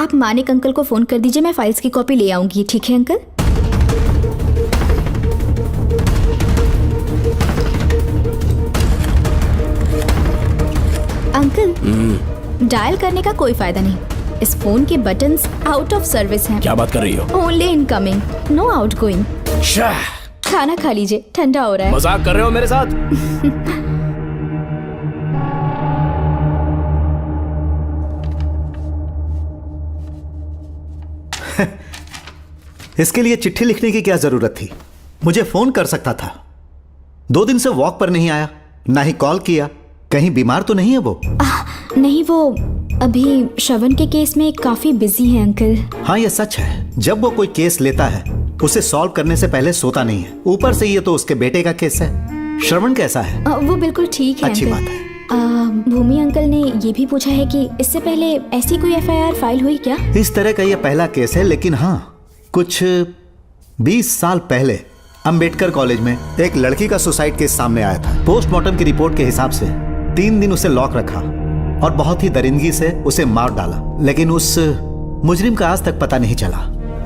आप मानिक अंकल को फोन कर दीजिए, मैं फाइल्स की कॉपी ले आऊंगी। ठीक है अंकल? डायल करने का कोई फायदा नहीं। इस फोन के बटन्स आउट ऑफ सर्विस हैं। क्या बात कर रही हो? Only incoming, no outgoing. खाना खा लीजिए, ठंडा हो रहा है। मजाक कर रहे हो मेरे साथ? इसके लिए चिट्ठी लिखने की क्या जरूरत थी? मुझे फोन कर सकता था। 2 दिन से वॉक पर नहीं आया, ना ही कॉल किया। कहीं बीमार तो नहीं है वो? नहीं, वो अभी श्रवण के केस में काफी बिजी है अंकल। हाँ, ये सच है। जब वो कोई केस लेता है उसे सॉल्व करने से पहले सोता नहीं है। ऊपर से ये तो उसके बेटे का केस है। श्रवण कैसा है? वो बिल्कुल ठीक है। अच्छी अंकल। बात है। भूमि अंकल ने ये भी पूछा है कि इससे पहले ऐसी कोई FIR फाइल हुई क्या? इस तरह का ये पहला केस है, लेकिन हाँ, कुछ 20 साल पहले अंबेडकर कॉलेज में एक लड़की का सुसाइड केस सामने आया था। पोस्टमार्टम की रिपोर्ट के हिसाब से 3 दिन उसे लॉक रखा और बहुत ही दरिंदगी से उसे मार डाला, लेकिन उस मुजरिम का आज तक पता नहीं चला।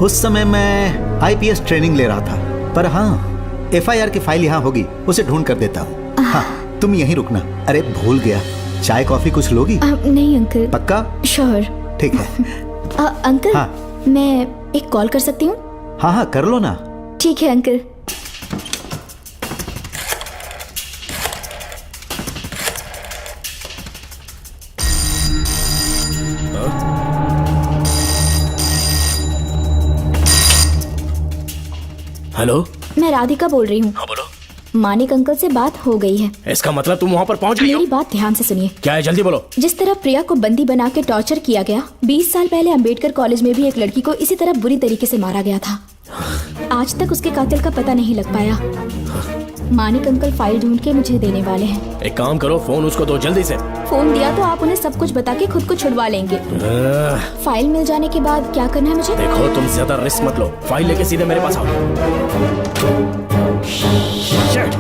उस समय मैं IPS ट्रेनिंग ले रहा था, पर हाँ, FIR की फाइल यहाँ होगी, उसे ढूंढ कर देता हूँ। हाँ, तुम यहीं रुकना। अरे भूल गया, चाय कॉफी कुछ लोगी? नहीं अंकल। पक्का? श्योर। ठीक है। अंकल, हाँ। मैं एक कॉल कर सकती हूँ? हाँ हाँ, कर लो ना। ठीक है अंकल। हेलो, मैं राधिका बोल रही हूँ। हाँ बोलो। मानिक अंकल से बात हो गई है। इसका मतलब तुम वहाँ पर पहुँच गई हो? मेरी बात ध्यान से सुनिए। क्या है, जल्दी बोलो। जिस तरह प्रिया को बंदी बना के टॉर्चर किया गया, 20 साल पहले अंबेडकर कॉलेज में भी एक लड़की को इसी तरह बुरी तरीके से मारा गया था। आज तक उसके कातिल का पता नहीं लग पाया। मानिक अंकल फाइल ढूंढ के मुझे देने वाले हैं। एक काम करो, फोन उसको दो जल्दी से। फोन दिया तो आप उन्हें सब कुछ बता के खुद को छुड़वा लेंगे। फाइल मिल जाने के बाद क्या करना है मुझे? देखो, तुम ज्यादा रिस्क मत लो, फाइल लेके सीधे मेरे पास आओ। Shit!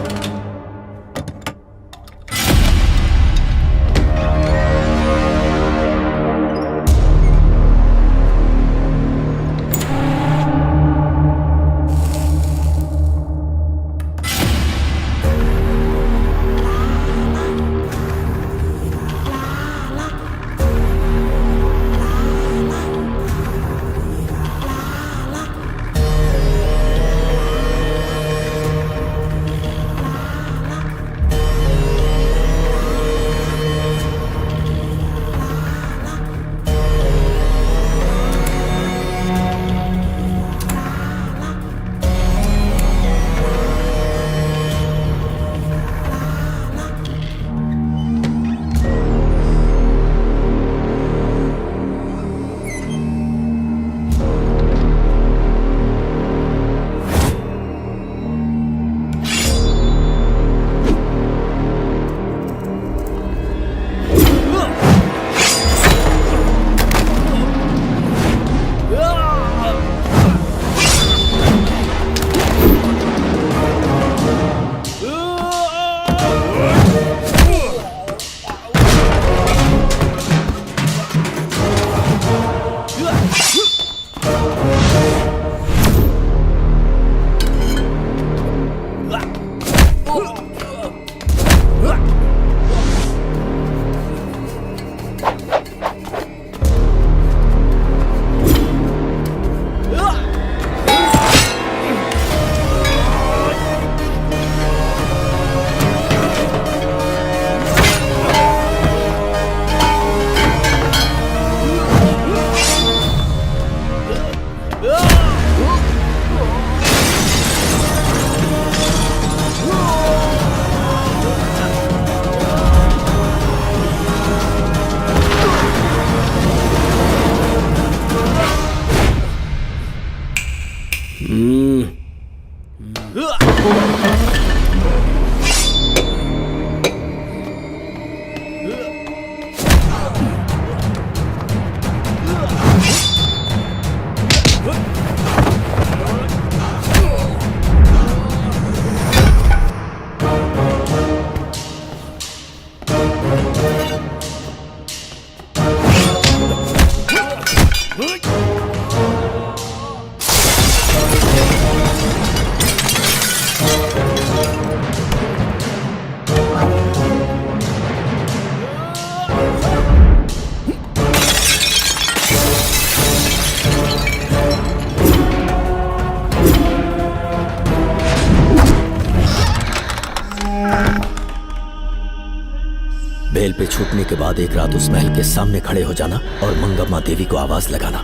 पे छूटने के बाद एक रात उस महल के सामने खड़े हो जाना और मंगम्मा देवी को आवाज लगाना।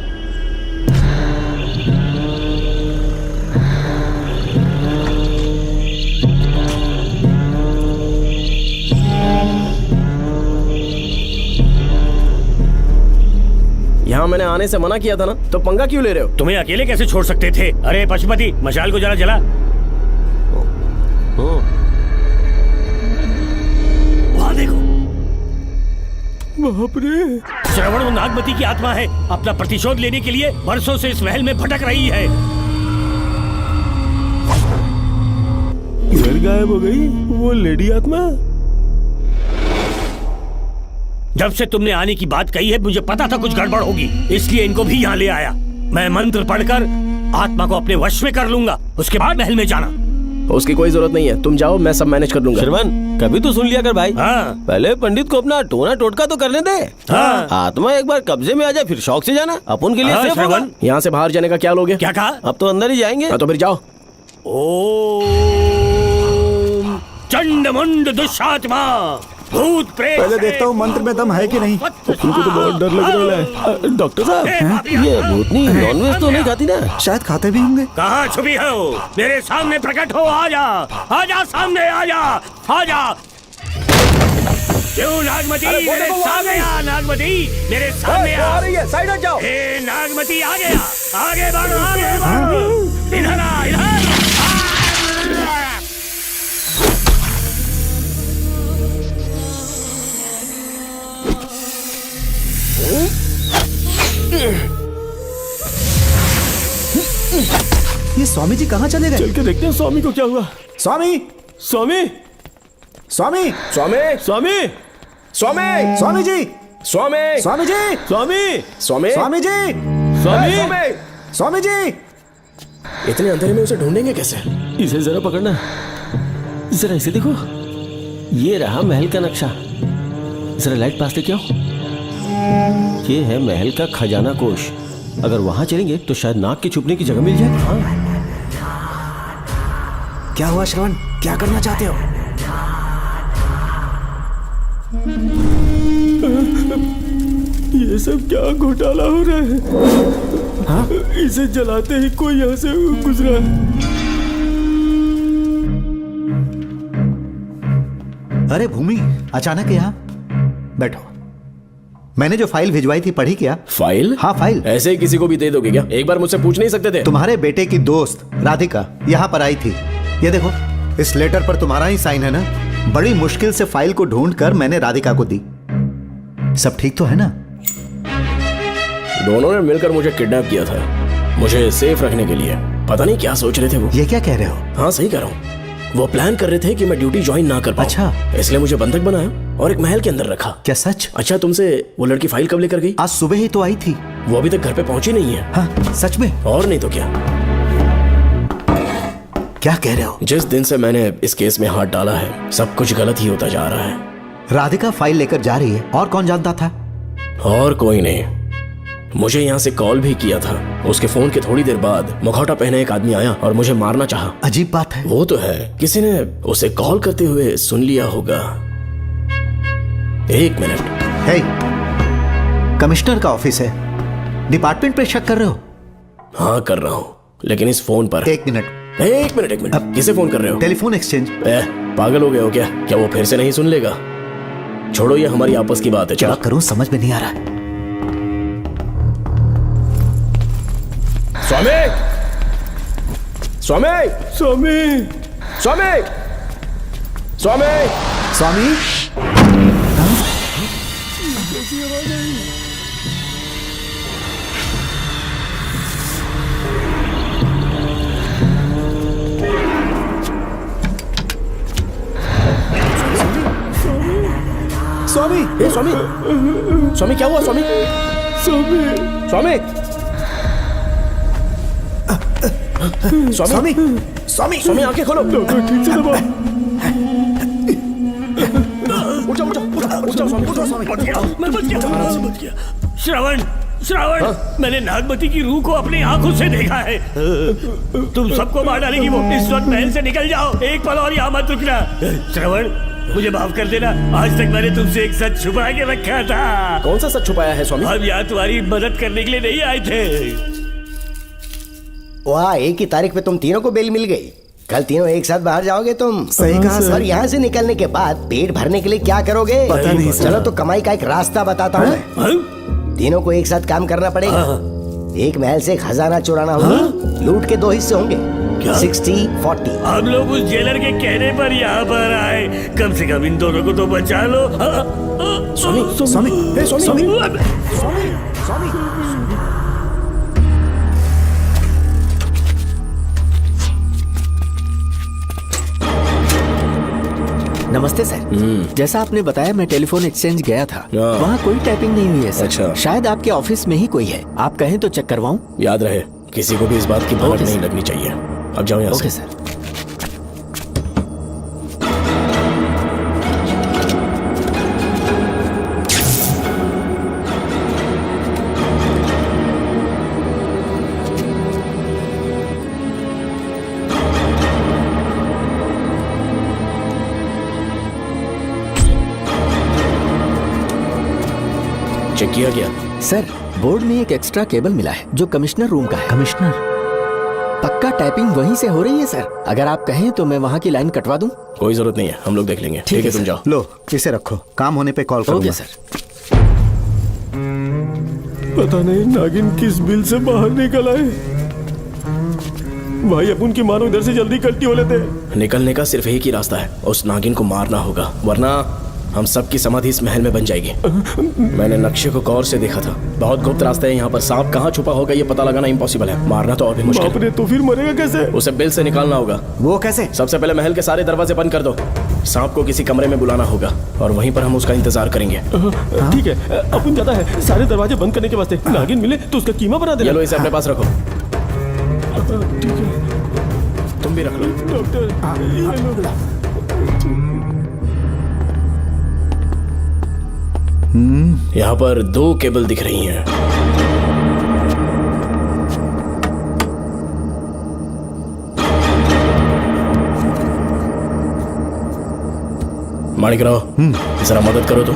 यहाँ मैंने आने से मना किया था ना, तो पंगा क्यों ले रहे हो? तुम्हें अकेले कैसे छोड़ सकते थे? अरे पशुपति, मशाल को जरा जला। वहाँ देखो। बाप रे! श्रवण वो नागमती की आत्मा है, अपना प्रतिशोध लेने के लिए वर्षों से इस महल में भटक रही है। घर गायब हो गई वो लेडी आत्मा। जब से तुमने आने की बात कही है मुझे पता था कुछ गड़बड़ होगी, इसलिए इनको भी यहाँ ले आया। मैं मंत्र पढ़कर आत्मा को अपने वश में कर लूंगा, उसके बाद महल में जाना। उसकी कोई जरूरत नहीं है, तुम जाओ, मैं सब मैनेज कर लूंगा। श्रवण, कभी तो सुन लिया कर भाई। हाँ। पहले पंडित को अपना टोना टोटका तो करने दे। हाँ। आत्मा एक बार कब्जे में आ जाए फिर शौक से जाना, अपन के लिए हाँ, सेफ होगा। श्रवण। यहाँ से बाहर जाने का क्या लोगे? क्या कहा? अब तो अंदर ही जाएंगे। हाँ, तो फिर जाओ। ओम चंड मुंड दुष्टात्मा भूत प्रेत। पहले देखता हूँ मंत्र में दम है कि नहीं। उनको तो बहुत डर लग रहा है। डॉक्टर साहब, ये भूतनी नॉनवेज तो नहीं खाती ना? शायद खाते भी होंगे। कहाँ छुपी हो? मेरे सामने प्रकट हो, आजा, आजा सामने, आजा, आजा। क्यों नागमती मेरे सामने आ, नागमती मेरे सामने आ। साइड हट जाओ। ए नागमती आ गया, आगे बढ़ो, आगे बढ़ो, इधर आ, इधर। ये स्वामी जी कहाँ चले गए? चल के देखते हैं स्वामी को क्या हुआ। स्वामी, स्वामी, स्वामी, स्वामी, स्वामी, स्वामी, स्वामी जी, स्वामी, स्वामी जी, स्वामी, स्वामी, स्वामी जी, स्वामी, स्वामी जी। इतने अंधेरे में उसे ढूंढेंगे कैसे? इसे जरा पकड़ना, जरा इसे देखो, ये रहा महल का नक्शा। जरा लाइट पास लेके आओ। ये है महल का खजाना कोष। अगर वहां चलेंगे तो शायद नाग के छुपने की जगह मिल जाए। हाँ। क्या हुआ श्रवण, क्या करना चाहते हो? ये सब क्या घोटाला हो रहा है? हाँ? इसे जलाते ही कोई यहाँ से गुजरा। अरे भूमि, अचानक यहाँ? बैठो। मैंने जो फाइल भिजवाई थी पढ़ी क्या? फाइल? हाँ फाइल। ऐसे ही किसी को भी दे दोगे क्या? एक बार मुझसे पूछ नहीं सकते थे? तुम्हारे बेटे की दोस्त राधिका यहाँ पर आई थी। ये देखो, इस लेटर पर तुम्हारा ही साइन है ना? बड़ी मुश्किल से फाइल को ढूंढ कर मैंने राधिका को दी। सब ठीक तो है ना? दोनों ने मिलकर मुझे किडनैप किया था, मुझे सेफ रखने के लिए। पता नहीं क्या सोच रहे थे वो। ये क्या कह रहे हो? हाँ सही कह रहा हूँ। वो प्लान कर रहे थे कि मैं ड्यूटी ज्वाइन ना कर पाऊं। अच्छा। इसलिए मुझे बंधक बनाया और एक महल के अंदर रखा। क्या सच? अच्छा, तुमसे वो लड़की फाइल कब लेकर गई? आज सुबह ही तो आई थी। वो अभी तक घर पे पहुंची नहीं है। हाँ सच में? और नहीं तो क्या। क्या कह रहे हो? जिस दिन से मैंने इस केस में हाथ डाला है सब कुछ गलत ही होता जा रहा है। राधिका फाइल लेकर जा रही है, और कौन जानता था? और कोई नहीं। मुझे यहाँ से कॉल भी किया था। उसके फोन के थोड़ी देर बाद मुखौटा पहने एक आदमी आया और मुझे मारना चाहा। अजीब बात है। वो तो है, किसी ने उसे कॉल करते हुए सुन लिया होगा। एक मिनट। हे, कमिश्नर का ऑफिस है, डिपार्टमेंट पे शक कर रहे हो? हाँ कर रहा हूँ, लेकिन इस फोन पर। एक मिनट। किसे फोन कर रहे हो? Telephone exchange. पागल हो गए हो क्या? क्या वो फिर से नहीं सुन लेगा? छोड़ो, ये हमारी आपस की बात है। क्या करूं समझ में नहीं आ रहा। स्वामी, स्वामी, स्वामी, स्वामी, स्वामी, स्वामी। स्वामी, स्वामी, स्वामी क्या हुआ? स्वामी, स्वामी, स्वामी, स्वामी, स्वामी, स्वामी आंखें खोलो। ठीक से दबाओ। उठो, उठो, उठो, उठो, स्वामी, उठो, स्वामी। मैं बच गया। श्रवण, श्रवण, मैंने नागमती की रूह को अपनी आंखों से देखा है। तुम सबको मार डालेगी वो। इस वक्त महल से निकल जाओ, एक पल और यहाँ मत रुकना। श्रवण, मुझे माफ कर देना, आज तक मैंने तुमसे एक सच छुपा के रखा था। कौन सा सच छुपाया है स्वामी? हम यहाँ तुम्हारी मदद करने के लिए नहीं आए थे। वाह, एक ही तारीख पे तुम तीनों को बेल मिल गई। कल तीनों एक साथ बाहर जाओगे तुम। सही कहा सर। और यहाँ से निकलने के बाद पेट भरने के लिए क्या करोगे? पता नहीं सर। चलो तो कमाई का एक रास्ता बताता हूँ मैं। तीनों को एक साथ काम करना पड़ेगा। एक महल से खजाना चुराना होगा। लूट के 2 हिस्से होंगे, 60-40। हम लोग उस जेलर के कहने पर यहाँ पर आए, कम से कम इन दोनों को तो बचा लो। स्वामी, स्वामी, स्वामी, नमस्ते सर। जैसा आपने बताया मैं टेलीफोन एक्सचेंज गया था, वहाँ कोई टाइपिंग नहीं हुई है सर। अच्छा। शायद आपके ऑफिस में ही कोई है, आप कहें तो चेक करवाऊं? याद रहे, किसी को भी इस बात की भनक नहीं लगनी चाहिए। अब जाओ यहाँ से। Okay sir. चेक किया गया सर। बोर्ड में एक एक्स्ट्रा केबल मिला है जो कमिश्नर रूम का है। कमिश्नर? पक्का टाइपिंग वहीं से हो रही है सर। अगर आप कहें तो मैं वहाँ की लाइन कटवा दूं? कोई जरूरत नहीं है, हम लोग देख लेंगे। ठीक है, तुम जाओ। लो इसे रखो, काम होने पे कॉल करूंगा। Okay sir. पता नहीं नागिन किस बिल से बाहर निकल आए। भाई अपन की मानो इधर से जल्दी कल्टी हो लेते हैं। निकलने का सिर्फ एक ही रास्ता है, उस नागिन को मारना होगा, वरना हम सबकी समाधि इस महल में बन जाएगी। मैंने नक्शे को गौर से देखा था, बहुत गुप्त रास्ते हैं यहाँ पर। सांप कहाँ छुपा होगा ये पता लगाना इम्पॉसिबल है, मारना तो और भी मुश्किल। बाप रे, तो फिर मरेगा कैसे? उसे बिल से निकालना होगा। वो कैसे? सबसे पहले महल के सारे दरवाजे बंद कर दो। सांप को किसी कमरे में बुलाना होगा और वहीं पर हम उसका इंतजार करेंगे। ठीक है, अपन जाता है सारे दरवाजे बंद करने के वास्ते। नागिन मिले तो उसका कीमा बना देना। चलो इसे अपने पास रखो। ठीक है, तुम भी रख लो। डॉक्टर यहाँ पर 2 केबल दिख रही हैं। माणिकराव, जरा मदद करो तो।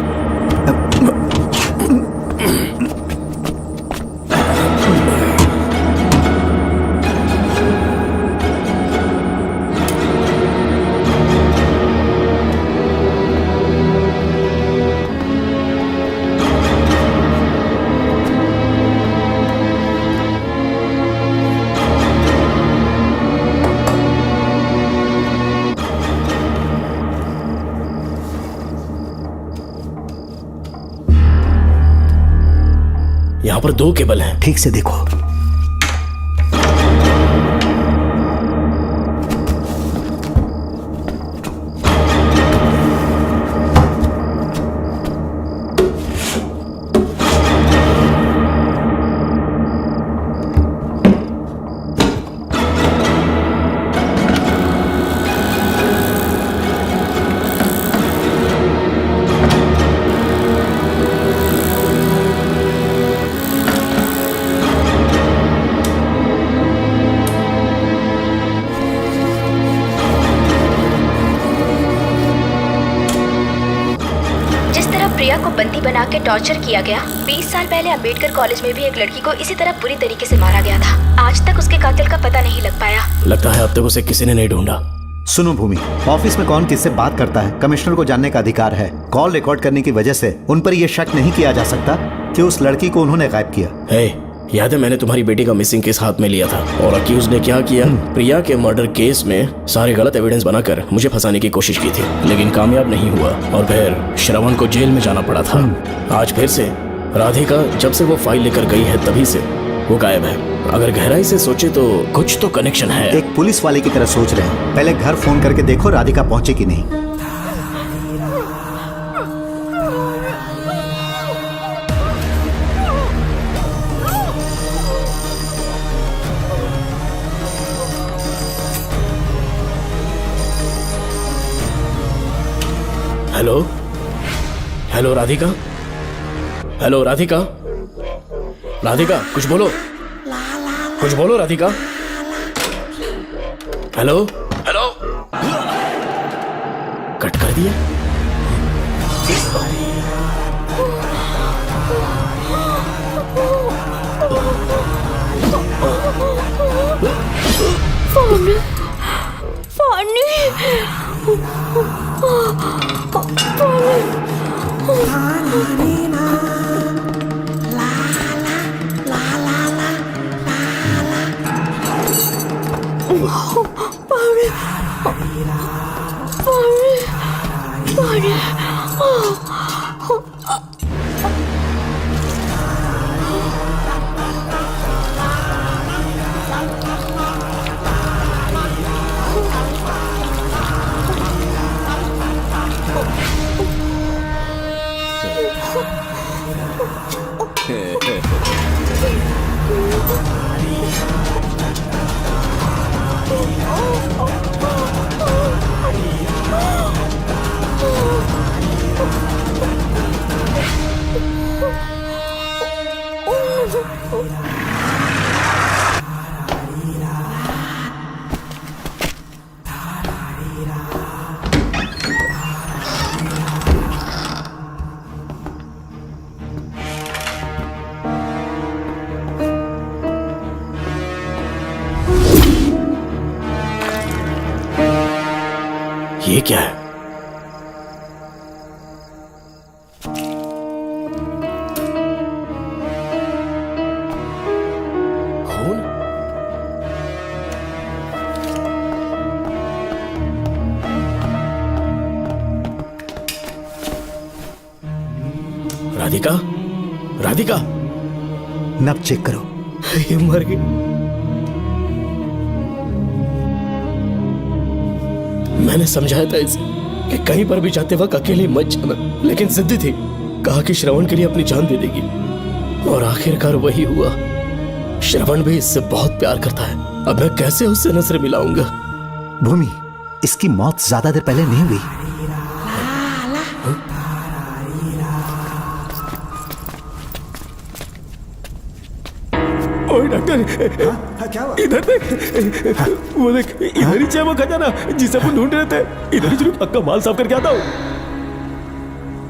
यहाँ पर 2 केबल हैं। ठीक से देखो। प्रिया को बंदी बना के टॉर्चर किया गया, 20 साल पहले अंबेडकर कॉलेज में भी एक लड़की को इसी तरह बुरी तरीके से मारा गया था। आज तक उसके कातिल का पता नहीं लग पाया। लगता है अब तक उसे किसी ने नहीं ढूंढा। सुनो भूमि, ऑफिस में कौन किससे बात करता है कमिश्नर को जानने का अधिकार है। कॉल रिकॉर्ड करने की वजह से उन पर यह शक नहीं किया जा सकता कि उस लड़की को उन्होंने गायब किया। याद है मैंने तुम्हारी बेटी का मिसिंग केस हाथ में लिया था और अक्यूज ने क्या किया, प्रिया के मर्डर केस में सारे गलत एविडेंस बनाकर मुझे फंसाने की कोशिश की थी, लेकिन कामयाब नहीं हुआ और फिर श्रवण को जेल में जाना पड़ा था। आज फिर से राधिका जब से वो फाइल लेकर गई है तभी से वो गायब है। अगर गहराई से सोचे तो कुछ तो कनेक्शन है। एक पुलिस वाले की तरह सोच रहे हैं। पहले घर फोन करके देखो राधिका पहुंचे कि नहीं। Hello hello Radhika, hello Radhika, Radhika कुछ बोलो, कुछ बोलो राधिका। हेलो हेलो, कट कर दिया। ये क्या है? खून? राधिका, राधिका, नब चेक करो। ये मर गई। मैंने समझाया था इसे कि कहीं पर भी जाते वक्त अकेले मत जाना, लेकिन जिद्दी थी। कहा कि श्रवण के लिए अपनी जान दे देगी, और आखिरकार वही हुआ। श्रवण भी इससे बहुत प्यार करता है। अब मैं कैसे उससे नजर मिलाऊंगा? भूमि, इसकी मौत ज्यादा देर पहले नहीं हुई। ओए डॉक्टर, क्या हुआ? इधर देख, वो देख, इधर ही वो खजाना जिसे अपन ढूंढ रहे थे। इधर ही जरूर पक्का माल साफ करके आता हूँ।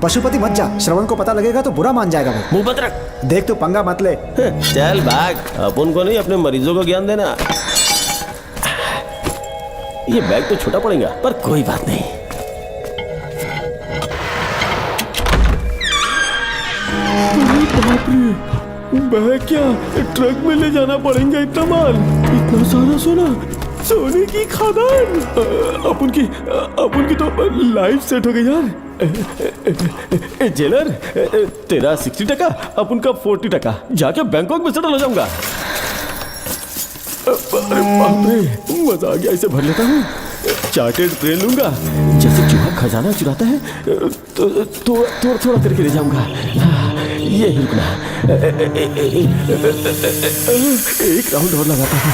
पशुपति मत जा, श्रवण को पता लगेगा तो बुरा मान जाएगा वो। मुंह बंद रख। देख तू पंगा मत ले। चल भाग, अपन को नहीं अपने मरीजों को ज्ञान देना। ये बैग तो छोटा पड़ेगा, पर कोई बात नहीं। बाप रे, बैग क्या ट्रक में ले जाना पड़ेगा इतना माल, इतना सारा सोना, सोने की खदान। अपन की तो लाइफ सेट हो गई यार। जेलर, तेरा 60%, अपन का 40%। जाके बैंकॉक में सेटल हो जाऊंगा। अरे बाप रे, मजा आ गया। इसे भर लेता हूँ, चार्टेड ट्रेन लूंगा। जैसे चूहा खजाना चुराता है तो थोड़ा थोड़ा करके ले जाऊंगा। ये ही रुकना, एक राउंड और लगाता हूँ।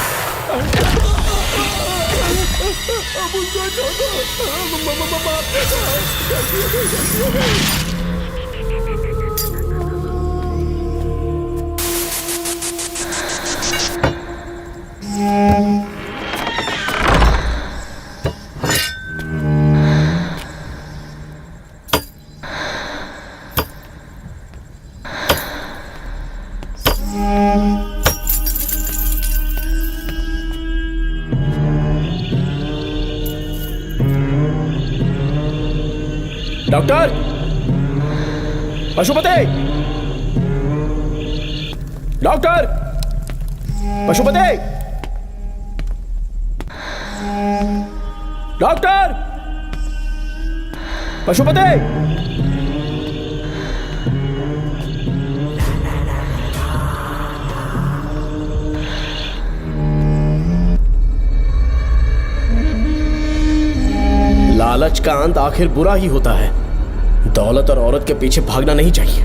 Doctor, Pashupati, doctor, Pashupati, doctor, Pashupati. लालच का अंत आखिर बुरा ही होता है। दौलत और औरत के पीछे भागना नहीं चाहिए।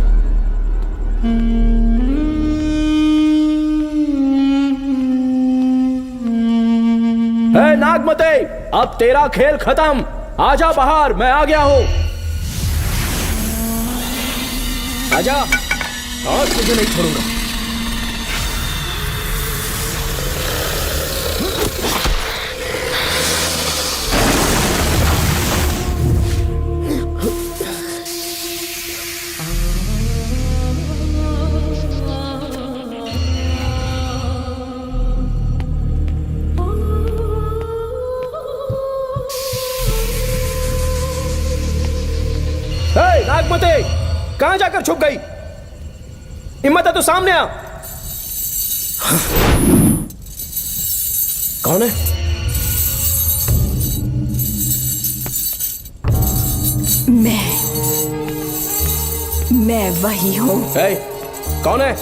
हे नागमते, अब तेरा खेल खत्म। आजा बाहर, मैं आ गया हूं। आजा, और तुझे नहीं छोड़ूंगा। नागमते कहां जाकर छुप गई? हिम्मत है तो सामने आ। कौन है? मैं वही हूँ। कौन है?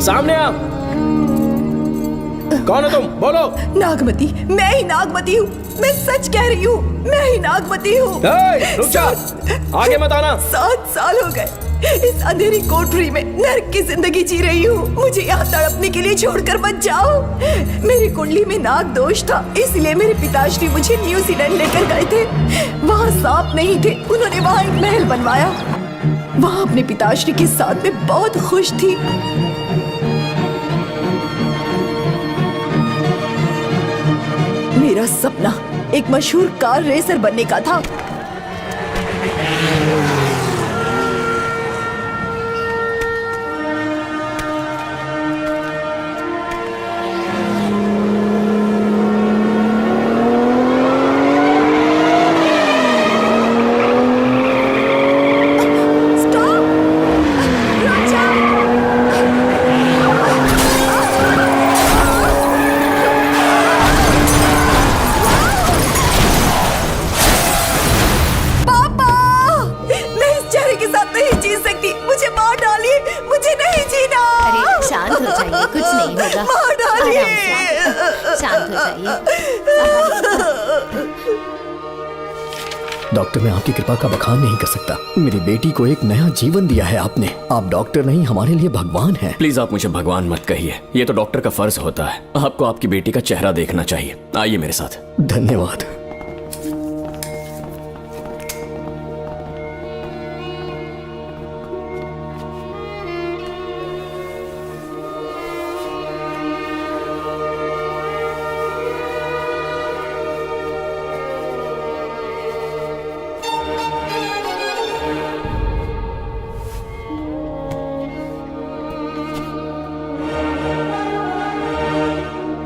सामने आ। कौन है तुम? बोलो। नागमती, मैं ही नागमती हूँ। मैं सच कह रही हूँ, मैं ही नागमती हूँ। रुक जा, आगे मत आना। 7 साल हो गए इस अंधेरी कोठरी में नर्क की जिंदगी जी रही हूँ। मुझे यहाँ तड़पने के लिए छोड़कर मत जाओ। मेरी कुंडली में नाग दोष था, इसलिए मेरे पिताश्री मुझे न्यूजीलैंड लेकर गए थे। वहाँ सांप नहीं थे, उन्होंने वहाँ एक महल बनवाया। वहाँ अपने पिताश्री के साथ में बहुत खुश थी। मेरा सपना एक मशहूर कार रेसर बनने का था। डॉक्टर, मैं आपकी कृपा का बखान नहीं कर सकता। मेरी बेटी को एक नया जीवन दिया है आपने। आप डॉक्टर नहीं, हमारे लिए भगवान हैं। प्लीज आप मुझे भगवान मत कहिए, ये तो डॉक्टर का फर्ज होता है। आपको आपकी बेटी का चेहरा देखना चाहिए। आइए मेरे साथ। धन्यवाद।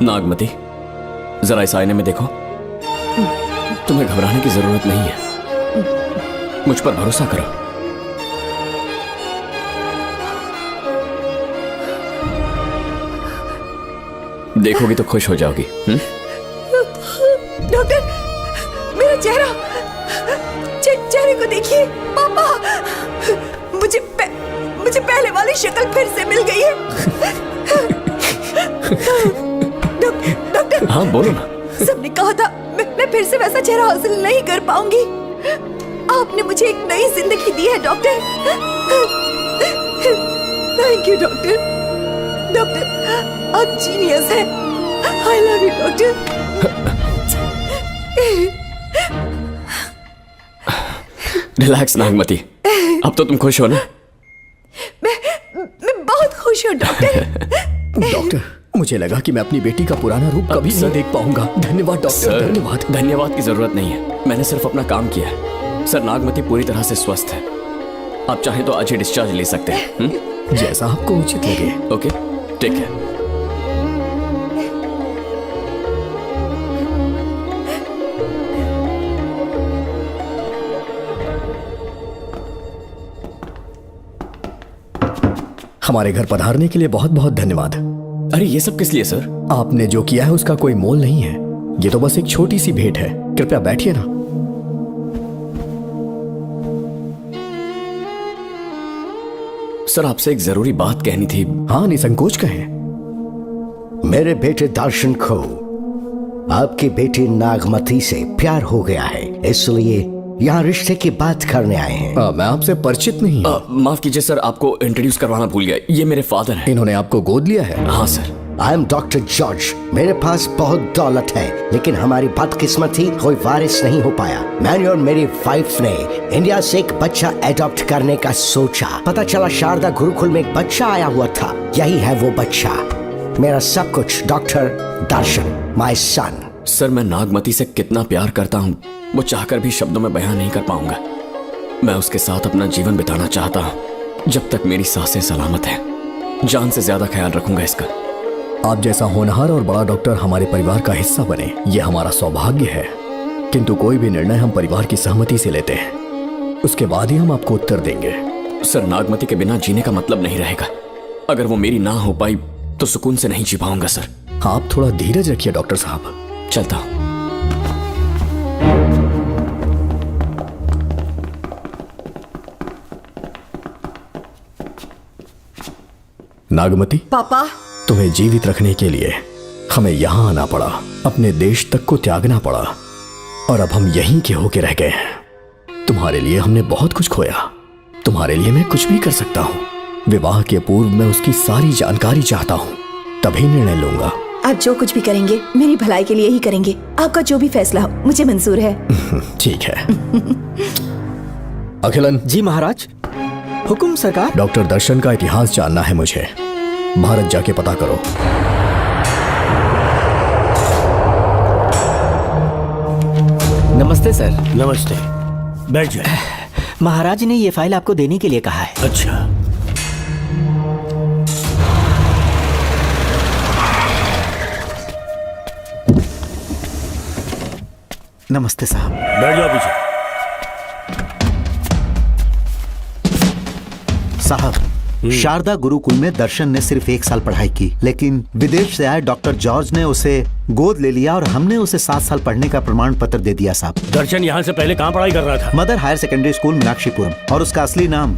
नागमती, जरा इस आईने में देखो। तुम्हें घबराने की जरूरत नहीं है, मुझ पर भरोसा करो। देखोगी तो खुश हो जाओगी। डॉक्टर, मेरा चेहरे को देखिए। पापा, मुझे पहले वाली शक्ल फिर से मिल गई है। डॉक्टर, हाँ बोलो ना। सबने कहा था मैं फिर से वैसा चेहरा हासिल नहीं कर पाऊंगी। आपने मुझे एक नई जिंदगी दी है doctor. Thank you doctor. Doctor, आप जीनियस हैं। I love you doctor. Relax Nagmati, अब तो तुम खुश हो ना? मैं बहुत खुश हूँ डॉक्टर। डॉक्टर, मुझे लगा कि मैं अपनी बेटी का पुराना रूप कभी नहीं देख पाऊंगा। धन्यवाद डॉक्टर, धन्यवाद। धन्यवाद की जरूरत नहीं है, मैंने सिर्फ अपना काम किया है। सर, नागमती पूरी तरह से स्वस्थ है। आप चाहें तो आज ही डिस्चार्ज ले सकते हैं। जैसा आपको उचित लगे। Okay, take care. हमारे घर पधारने के लिए बहुत बहुत धन्यवाद। अरे ये सब किस लिए सर? आपने जो किया है उसका कोई मोल नहीं है। ये तो बस एक छोटी सी भेंट है। कृपया बैठिए ना। सर, आपसे एक जरूरी बात कहनी थी। हाँ, निसंकोच कहें। मेरे बेटे दर्शन को आपकी बेटी नागमती से प्यार हो गया है, इसलिए यहाँ रिश्ते की बात करने आए हैं। मैं आपसे परिचित नहीं। माफ कीजिए सर, आपको इंट्रोड्यूस करवाना भूल गया। ये मेरे फादर हैं। इन्होंने आपको गोद लिया है? हाँ sir. I am doctor George. मेरे पास बहुत दौलत है, लेकिन हमारी बदकिस्मत थी, कोई वारिस नहीं हो पाया। मैंने और मेरी वाइफ ने इंडिया से एक बच्चा एडॉप्ट करने का सोचा। पता चला शारदा गुरुकुल में एक बच्चा आया हुआ था। यही है वो बच्चा, मेरा सब कुछ। Doctor Darshan, my son. Sir, मैं नागमती से कितना प्यार करता हूँ वो चाहकर भी शब्दों में बयान नहीं कर पाऊंगा। मैं उसके साथ अपना जीवन बिताना चाहता हूँ जब तक मेरी सांसें सलामत हैं। जान से ज्यादा ख्याल रखूंगा इसका। आप जैसा होनहार और बड़ा डॉक्टर हमारे परिवार का हिस्सा बने, ये हमारा सौभाग्य है। किंतु कोई भी निर्णय हम परिवार की सहमति से लेते हैं, उसके बाद ही हम आपको उत्तर देंगे। सर, नागमती के बिना जीने का मतलब नहीं रहेगा। अगर वो मेरी ना हो पाई तो सुकून से नहीं जी पाऊंगा सर। आप थोड़ा धीरज रखिए डॉक्टर साहब। चलता हूं। नागमती, पापा, तुम्हें जीवित रखने के लिए हमें यहाँ आना पड़ा, अपने देश तक को त्यागना पड़ा, और अब हम यहीं के होके रह गए हैं। तुम्हारे लिए हमने बहुत कुछ खोया, तुम्हारे लिए मैं कुछ भी कर सकता हूँ। विवाह के पूर्व मैं उसकी सारी जानकारी चाहता हूँ, तभी निर्णय लूंगा। आप जो कुछ भी करेंगे मेरी भलाई के लिए ही करेंगे। आपका जो भी फैसला हो मुझे मंजूर है। ठीक है। अखिलन। जी महाराज। हुकुम सरकार। डॉक्टर दर्शन का इतिहास जानना है मुझे। भारत जाके पता करो। नमस्ते सर। नमस्ते, बैठ जाए। महाराज ने ये फाइल आपको देने के लिए कहा है। अच्छा। नमस्ते साहब। बैठ जाओ पीछे। साहब, शारदा गुरुकुल में दर्शन ने सिर्फ 1 साल पढ़ाई की, लेकिन विदेश से आए डॉक्टर जॉर्ज ने उसे गोद ले लिया और हमने उसे 7 साल पढ़ने का प्रमाण पत्र दे दिया साहब। दर्शन यहाँ से पहले कहाँ पढ़ाई कर रहा था? Mother Higher Secondary School Meenakshipuram, और उसका असली नाम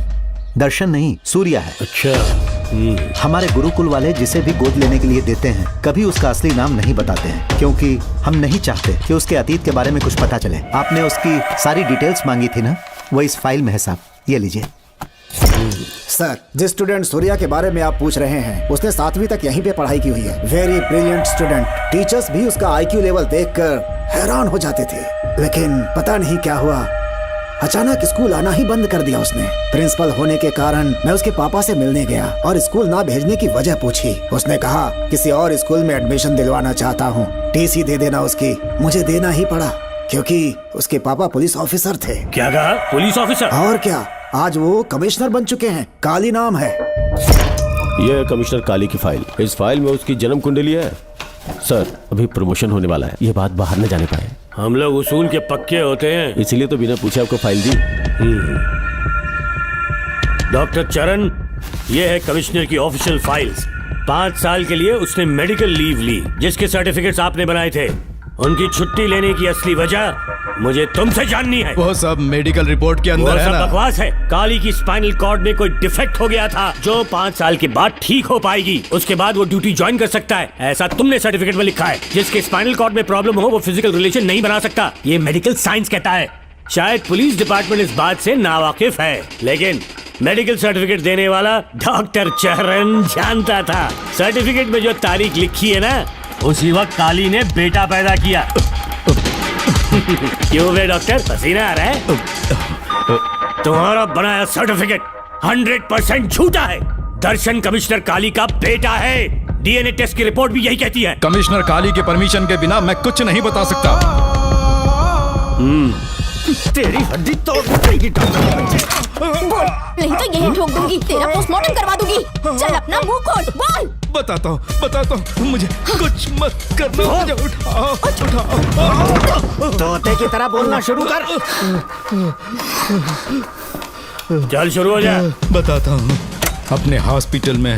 दर्शन नहीं सूर्या है। अच्छा। हमारे गुरुकुल वाले जिसे भी गोद लेने के लिए देते हैं कभी उसका असली नाम नहीं बताते हैं, क्योंकि हम नहीं चाहते कि उसके अतीत के बारे में कुछ पता चले। आपने उसकी सारी डिटेल्स मांगी थी ना, वो इस फाइल में है साहब, ये लीजिए। सर, जिस स्टूडेंट सूर्या के बारे में आप पूछ रहे हैं उसने 7वीं तक यहीं पे पढ़ाई की हुई है। Very brilliant student. टीचर्स भी उसका IQ लेवल देखकर हैरान हो जाते थे, लेकिन पता नहीं क्या हुआ, अचानक स्कूल आना ही बंद कर दिया उसने। प्रिंसिपल होने के कारण मैं उसके पापा से मिलने गया और स्कूल ना भेजने की वजह पूछी। उसने कहा किसी और स्कूल में एडमिशन दिलवाना चाहता हूँ, TC दे देना उसकी। मुझे देना ही पड़ा क्योंकि उसके पापा पुलिस ऑफिसर थे। क्या कहा? Police officer? और क्या, आज वो कमिश्नर बन चुके हैं। काली नाम है। यह है कमिश्नर काली की फाइल। इस फाइल में उसकी जन्म कुंडली है। सर, अभी प्रमोशन होने वाला है, ये बात बाहर न जाने पाए। हम लोग उसूल के पक्के होते हैं, इसीलिए तो बिना पूछे आपको फाइल दी। डॉक्टर चरण, ये है कमिश्नर की ऑफिशियल फाइल्स। 5 साल के लिए उसने मेडिकल लीव ली, जिसके सर्टिफिकेट्स आपने बनाए थे। उनकी छुट्टी लेने की असली वजह मुझे तुमसे जाननी है। वो सब मेडिकल रिपोर्ट के अंदर है ना? बकवास है। काली की स्पाइनल कॉर्ड में कोई डिफेक्ट हो गया था जो 5 साल के बाद ठीक हो पाएगी। उसके बाद वो ड्यूटी ज्वाइन कर सकता है, ऐसा तुमने सर्टिफिकेट में लिखा है। जिसके स्पाइनल कॉर्ड में प्रॉब्लम हो वो फिजिकल रिलेशन नहीं बना सकता, ये मेडिकल साइंस कहता है। शायद पुलिस डिपार्टमेंट इस बात से नावाकिफ है, लेकिन मेडिकल सर्टिफिकेट देने वाला डॉक्टर चरण जानता था। सर्टिफिकेट में जो तारीख लिखी है ना, उसी वक्त काली ने बेटा पैदा किया। क्यों बे डॉक्टर, पसीना आ रहा है? तुम्हारा बनाया सर्टिफिकेट 100% झूठा है। दर्शन कमिश्नर काली का बेटा है। DNA टेस्ट की रिपोर्ट भी यही कहती है। कमिश्नर काली के परमिशन के बिना मैं कुछ नहीं बता सकता। तेरी हड्डी तोड़ देगी नहीं तो यही ठोक दूंगी, तेरा पोस्टमार्टम करवा दूंगी। चल अपना मुंह खोल, बोल। बताता हूँ, मुझे कुछ मत करना। मुझे उठाओ। तोते की तरह बोलना शुरू कर। चल शुरू हो जा। बताता हूँ, अपने हॉस्पिटल में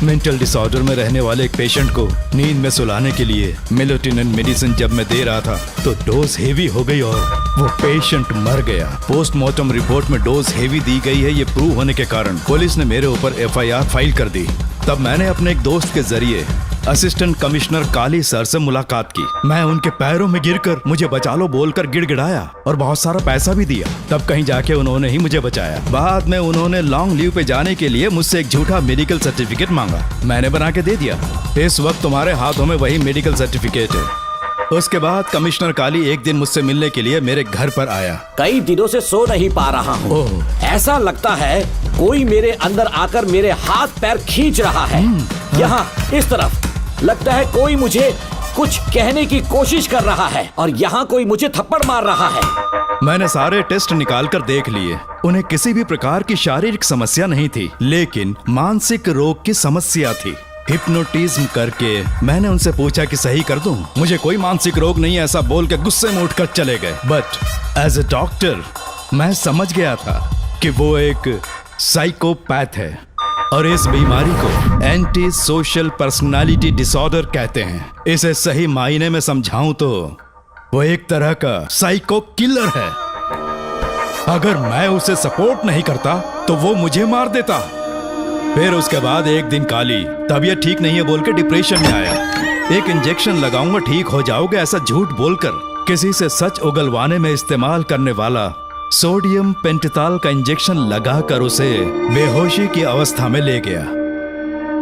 मेंटल डिसऑर्डर में रहने वाले एक पेशेंट को नींद में सुलाने के लिए मेलेटोनिन मेडिसिन जब मैं दे रहा था तो डोज हेवी हो गई और वो पेशेंट मर गया। पोस्टमार्टम रिपोर्ट में डोज हेवी दी गई है, ये प्रूव होने के कारण पुलिस ने मेरे ऊपर FIR फाइल कर दी। तब मैंने अपने एक दोस्त के जरिए असिस्टेंट कमिश्नर काली सर से मुलाकात की। मैं उनके पैरों में गिरकर मुझे बचा लो बोलकर गिड़गिड़ाया और बहुत सारा पैसा भी दिया। तब कहीं जाके उन्होंने ही मुझे बचाया। बाद में उन्होंने लॉन्ग लीव पे जाने के लिए मुझसे एक झूठा मेडिकल सर्टिफिकेट मांगा, मैंने बना के दे दिया। इस वक्त तुम्हारे हाथों में वही मेडिकल सर्टिफिकेट है। उसके बाद कमिश्नर काली एक दिन मुझसे मिलने के लिए मेरे घर पर आया। कई दिनों से सो नहीं पा रहा हूँ। ऐसा लगता है कोई मेरे अंदर आकर मेरे हाथ पैर खींच रहा है। यहाँ इस तरफ लगता है कोई मुझे कुछ कहने की कोशिश कर रहा है और यहाँ कोई मुझे थप्पड़ मार रहा है। मैंने सारे टेस्ट निकाल कर देख लिए, उन्हें किसी भी प्रकार की शारीरिक समस्या नहीं थी, लेकिन मानसिक रोग की समस्या थी। हिप्नोटिज्म करके मैंने उनसे पूछा कि सही कर दूं। मुझे कोई मानसिक रोग नहीं है ऐसा बोल के गुस्से में उठकर चले गए। बट एज ए डॉक्टर मैं समझ गया था कि वो एक साइकोपैथ है और इस बीमारी को एंटी सोशल पर्सनालिटी डिसऑर्डर कहते हैं। इसे सही मायने में समझाऊं तो वो एक तरह का साइको किलर है। अगर मैं उसे सपोर्ट नहीं करता तो वो मुझे मार देता। फिर उसके बाद एक दिन काली तबीयत ठीक नहीं है बोल के डिप्रेशन में आया। एक इंजेक्शन लगाऊंगा ठीक हो जाओगे ऐसा झूठ बोलकर किसी से सच उगलवाने में इस्तेमाल करने वाला सोडियम पेंटोथॉल का इंजेक्शन लगाकर उसे बेहोशी की अवस्था में ले गया।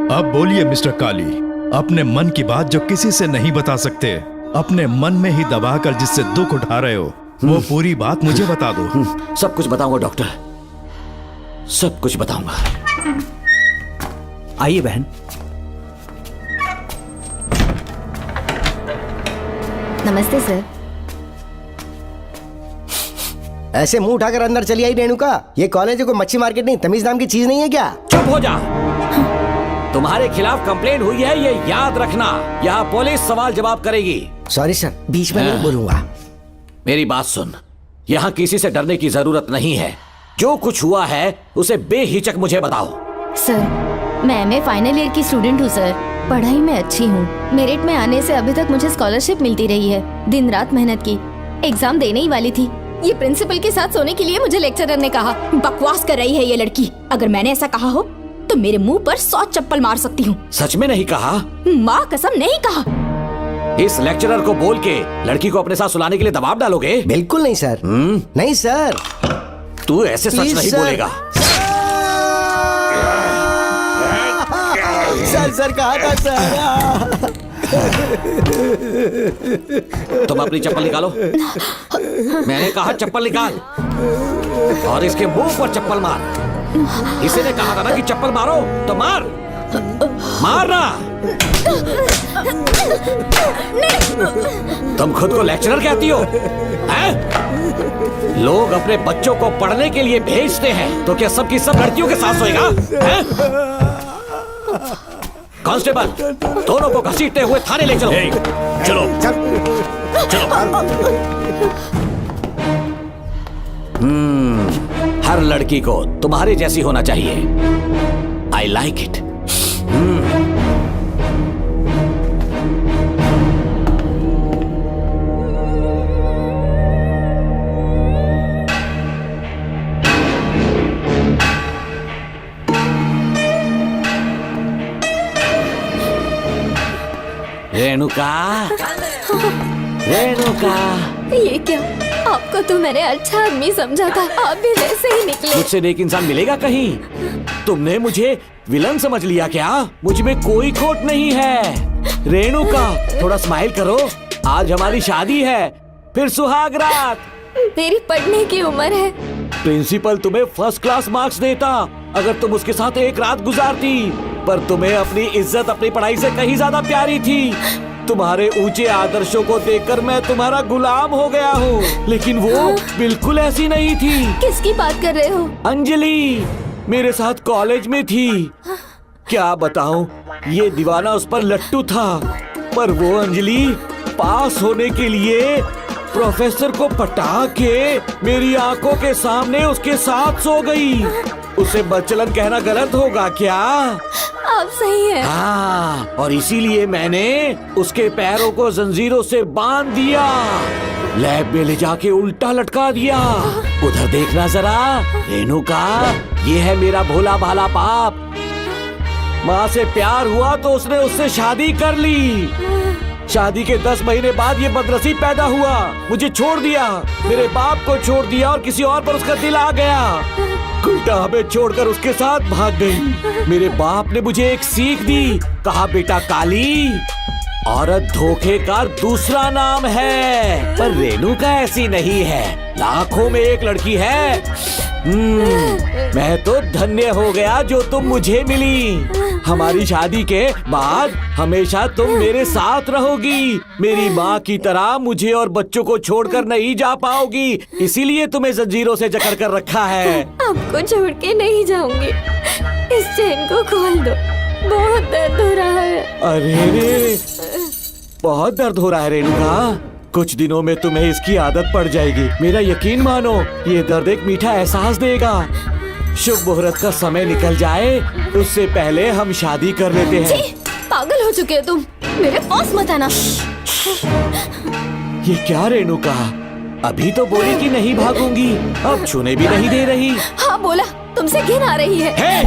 अब बोलिए मिस्टर काली, अपने मन की बात जो किसी से नहीं बता सकते, अपने मन में ही दबाकर जिससे दुख उठा रहे हो, वो पूरी बात मुझे बता दो। सब कुछ बताऊंगा डॉक्टर, सब कुछ बताऊंगा। आइए बहन। नमस्ते सर। ऐसे मुंह उठाकर अंदर चली आई रेणुका। ये कॉलेज है कोई मच्छी मार्केट नहीं, तमीज नाम की चीज नहीं है क्या? चुप हो जा। तुम्हारे खिलाफ कंप्लेंट हुई है ये याद रखना। यहाँ पुलिस सवाल जवाब करेगी। सॉरी सर, बीच में नहीं बोलूंगा। मेरी बात सुन, यहाँ किसी से डरने की जरूरत नहीं है। जो कुछ हुआ है उसे बेहिचक मुझे बताओ। सर, मैं एमए फाइनल ईयर की स्टूडेंट हूँ सर। पढ़ाई में अच्छी हूँ। मेरिट में आने से अभी तक मुझे स्कॉलरशिप मिलती रही है। दिन रात मेहनत की, एग्जाम देने ही वाली थी। ये प्रिंसिपल के साथ सोने के लिए मुझे लेक्चरर ने कहा। बकवास कर रही है ये लड़की। अगर मैंने ऐसा कहा हो तो मेरे मुंह पर 100 चप्पल मार सकती हूँ। सच में नहीं कहा? माँ कसम नहीं कहा। इस लेक्चरर को बोल के लड़की को अपने साथ सुलाने के लिए दबाव डालोगे? बिल्कुल नहीं सर। नहीं सर। तू ऐसे सच नहीं बोलेगा। सर कहा था सर। तुम अपनी चप्पल निकालो। मैंने कहा चप्पल निकाल और इसके मुंह पर चप्पल मार। इसी ने कहा था ना कि चप्पल मारो तो मार। मारना। तुम खुद को लेक्चरर कहती हो हैं? लोग अपने बच्चों को पढ़ने के लिए भेजते हैं तो क्या सबकी सब लड़कियों के साथ सोएगा? कांस्टेबल, दोनों को घसीटते हुए थाने ले चलो। चलो हर लड़की को तुम्हारे जैसी होना चाहिए। I like it. Renuka, Renuka. ये क्या? आपको तो मैंने अच्छा आदमी समझा था, आप भी वैसे ही निकले। मुझसे नेक इंसान मिलेगा कहीं? तुमने मुझे विलन समझ लिया क्या? मुझ में कोई खोट नहीं है। रेणुका, थोड़ा स्माइल करो। आज हमारी शादी है, फिर सुहाग रात। मेरी पढ़ने की उम्र है। प्रिंसिपल तुम्हें फर्स्ट क्लास मार्क्स देता अगर तुम उसके साथ एक रात गुजारती, पर तुम्हें अपनी इज्जत अपनी पढ़ाई से कहीं ज्यादा प्यारी थी। तुम्हारे ऊंचे आदर्शों को देखकर मैं तुम्हारा गुलाम हो गया हूँ, लेकिन वो बिल्कुल ऐसी नहीं थी। किसकी बात कर रहे हो? अंजलि मेरे साथ कॉलेज में थी। क्या बताऊं, ये दीवाना उस पर लट्टू था, पर वो अंजलि पास होने के लिए प्रोफेसर को पटा के मेरी आंखों के सामने उसके साथ सो गई। उसे बदचलन कहना गलत होगा क्या? आप सही है। हाँ, और इसीलिए मैंने उसके पैरों को जंजीरों से बांध दिया, लैब में ले जाके उल्टा लटका दिया। उधर देखना जरा रेणुका, ये है मेरा भोला भाला बाप। माँ से प्यार हुआ तो उसने उससे शादी कर ली। शादी के 10 महीने बाद ये बदनसीब पैदा हुआ, मुझे छोड़ दिया, मेरे बाप को छोड़ दिया और किसी और पर उसका दिल आ गया। उल्टा हमें छोड़कर उसके साथ भाग गई। मेरे बाप ने मुझे एक सीख दी, कहा बेटा काली, औरत धोखे का दूसरा नाम है, पर रेणुका ऐसी नहीं है, लाखों में एक लड़की है। मैं तो धन्य हो गया जो तुम मुझे मिली। हमारी शादी के बाद हमेशा तुम मेरे साथ रहोगी। मेरी माँ की तरह मुझे और बच्चों को छोड़कर नहीं जा पाओगी, इसीलिए तुम्हें जंजीरों से जकड़ कर रखा है। आपको छोड़ के नहीं जाऊंगी। इस चेन को खोल दो, बहुत दर्द हो रहा है। अरे रे, बहुत दर्द हो रहा है रेणुका। कुछ दिनों में तुम्हें इसकी आदत पड़ जाएगी। मेरा यकीन मानो, ये दर्द एक मीठा एहसास देगा। शुभ मुहूर्त का समय निकल जाए उससे पहले हम शादी कर लेते हैं। पागल हो चुके हो तुम, मेरे पास मत आना। ये क्या रेणुका, अभी तो बोली कि नहीं भागूंगी, अब छूने भी नहीं दे रही। हाँ बोला, तुमसे घिन आ रही है।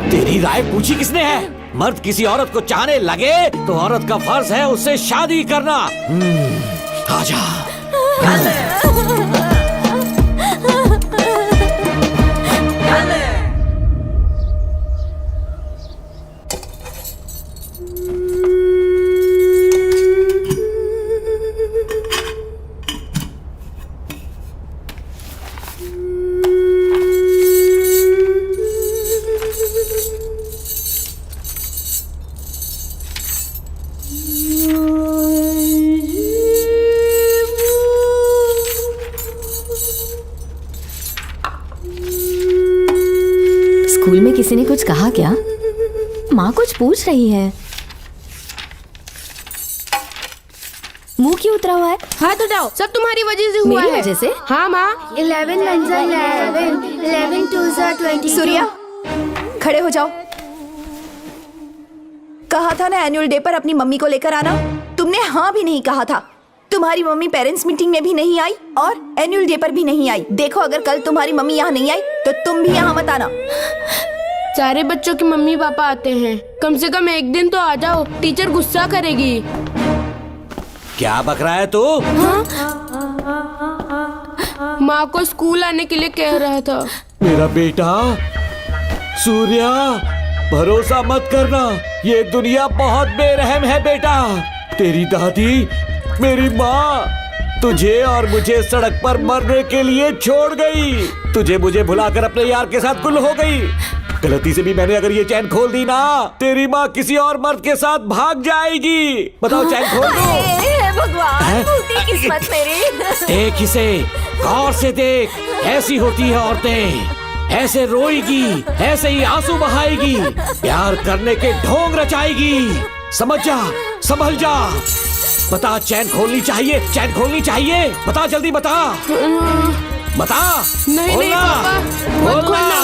तेरी राय पूछी किसने है? मर्द किसी औरत को चाहने लगे तो औरत का फर्ज है उससे शादी करना। आजा। स्कूल में किसी ने कुछ कहा क्या? माँ कुछ पूछ रही है। मुंह क्यों उतरा हुआ है? हाथ उठाओ, सब तुम्हारी वजह से हुआ है। मेरी वजह से? हाँ माँ। 11 1 11 11 2 22। सूर्या, खड़े हो जाओ। कहा था ना एनुअल डे पर अपनी मम्मी को लेकर आना, तुमने हाँ भी नहीं कहा था। तुम्हारी मम्मी पेरेंट्स मीटिंग में भी नहीं आई और एनुअल डे पर भी नहीं आई। देखो, अगर कल तुम्हारी मम्मी यहाँ नहीं आई तो तुम भी यहाँ मत आना। सारे बच्चों के मम्मी पापा आते हैं, कम से कम एक दिन तो आ जाओ, टीचर गुस्सा करेगी। क्या बक रहा है तू? माँ को स्कूल आने के लिए कह रहा था। मेरा बेटा सूर्या, भरोसा मत करना, ये दुनिया बहुत बेरहम है बेटा। तेरी दादी, मेरी माँ तुझे और मुझे सड़क पर मरने के लिए छोड़ गई। तुझे मुझे भुलाकर अपने यार के साथ गुल हो गई। गलती से भी मैंने अगर ये चैन खोल दी ना, तेरी माँ किसी और मर्द के साथ भाग जाएगी। बताओ, चैन खोल दो। भगवान, टूटी किस्मत मेरी। देख इसे, गौर से देख, ऐसी होती है औरतें, ऐसे रोएगी, ऐसे ही आंसू बहाएगी, प्यार करने के ढोंग रचाएगी। समझ जा, संभल जा। बता, चैन खोलनी चाहिए, चैन खोलनी चाहिए। बता, जल्दी बता, बता। नहीं नहीं पापा, मत खोलना।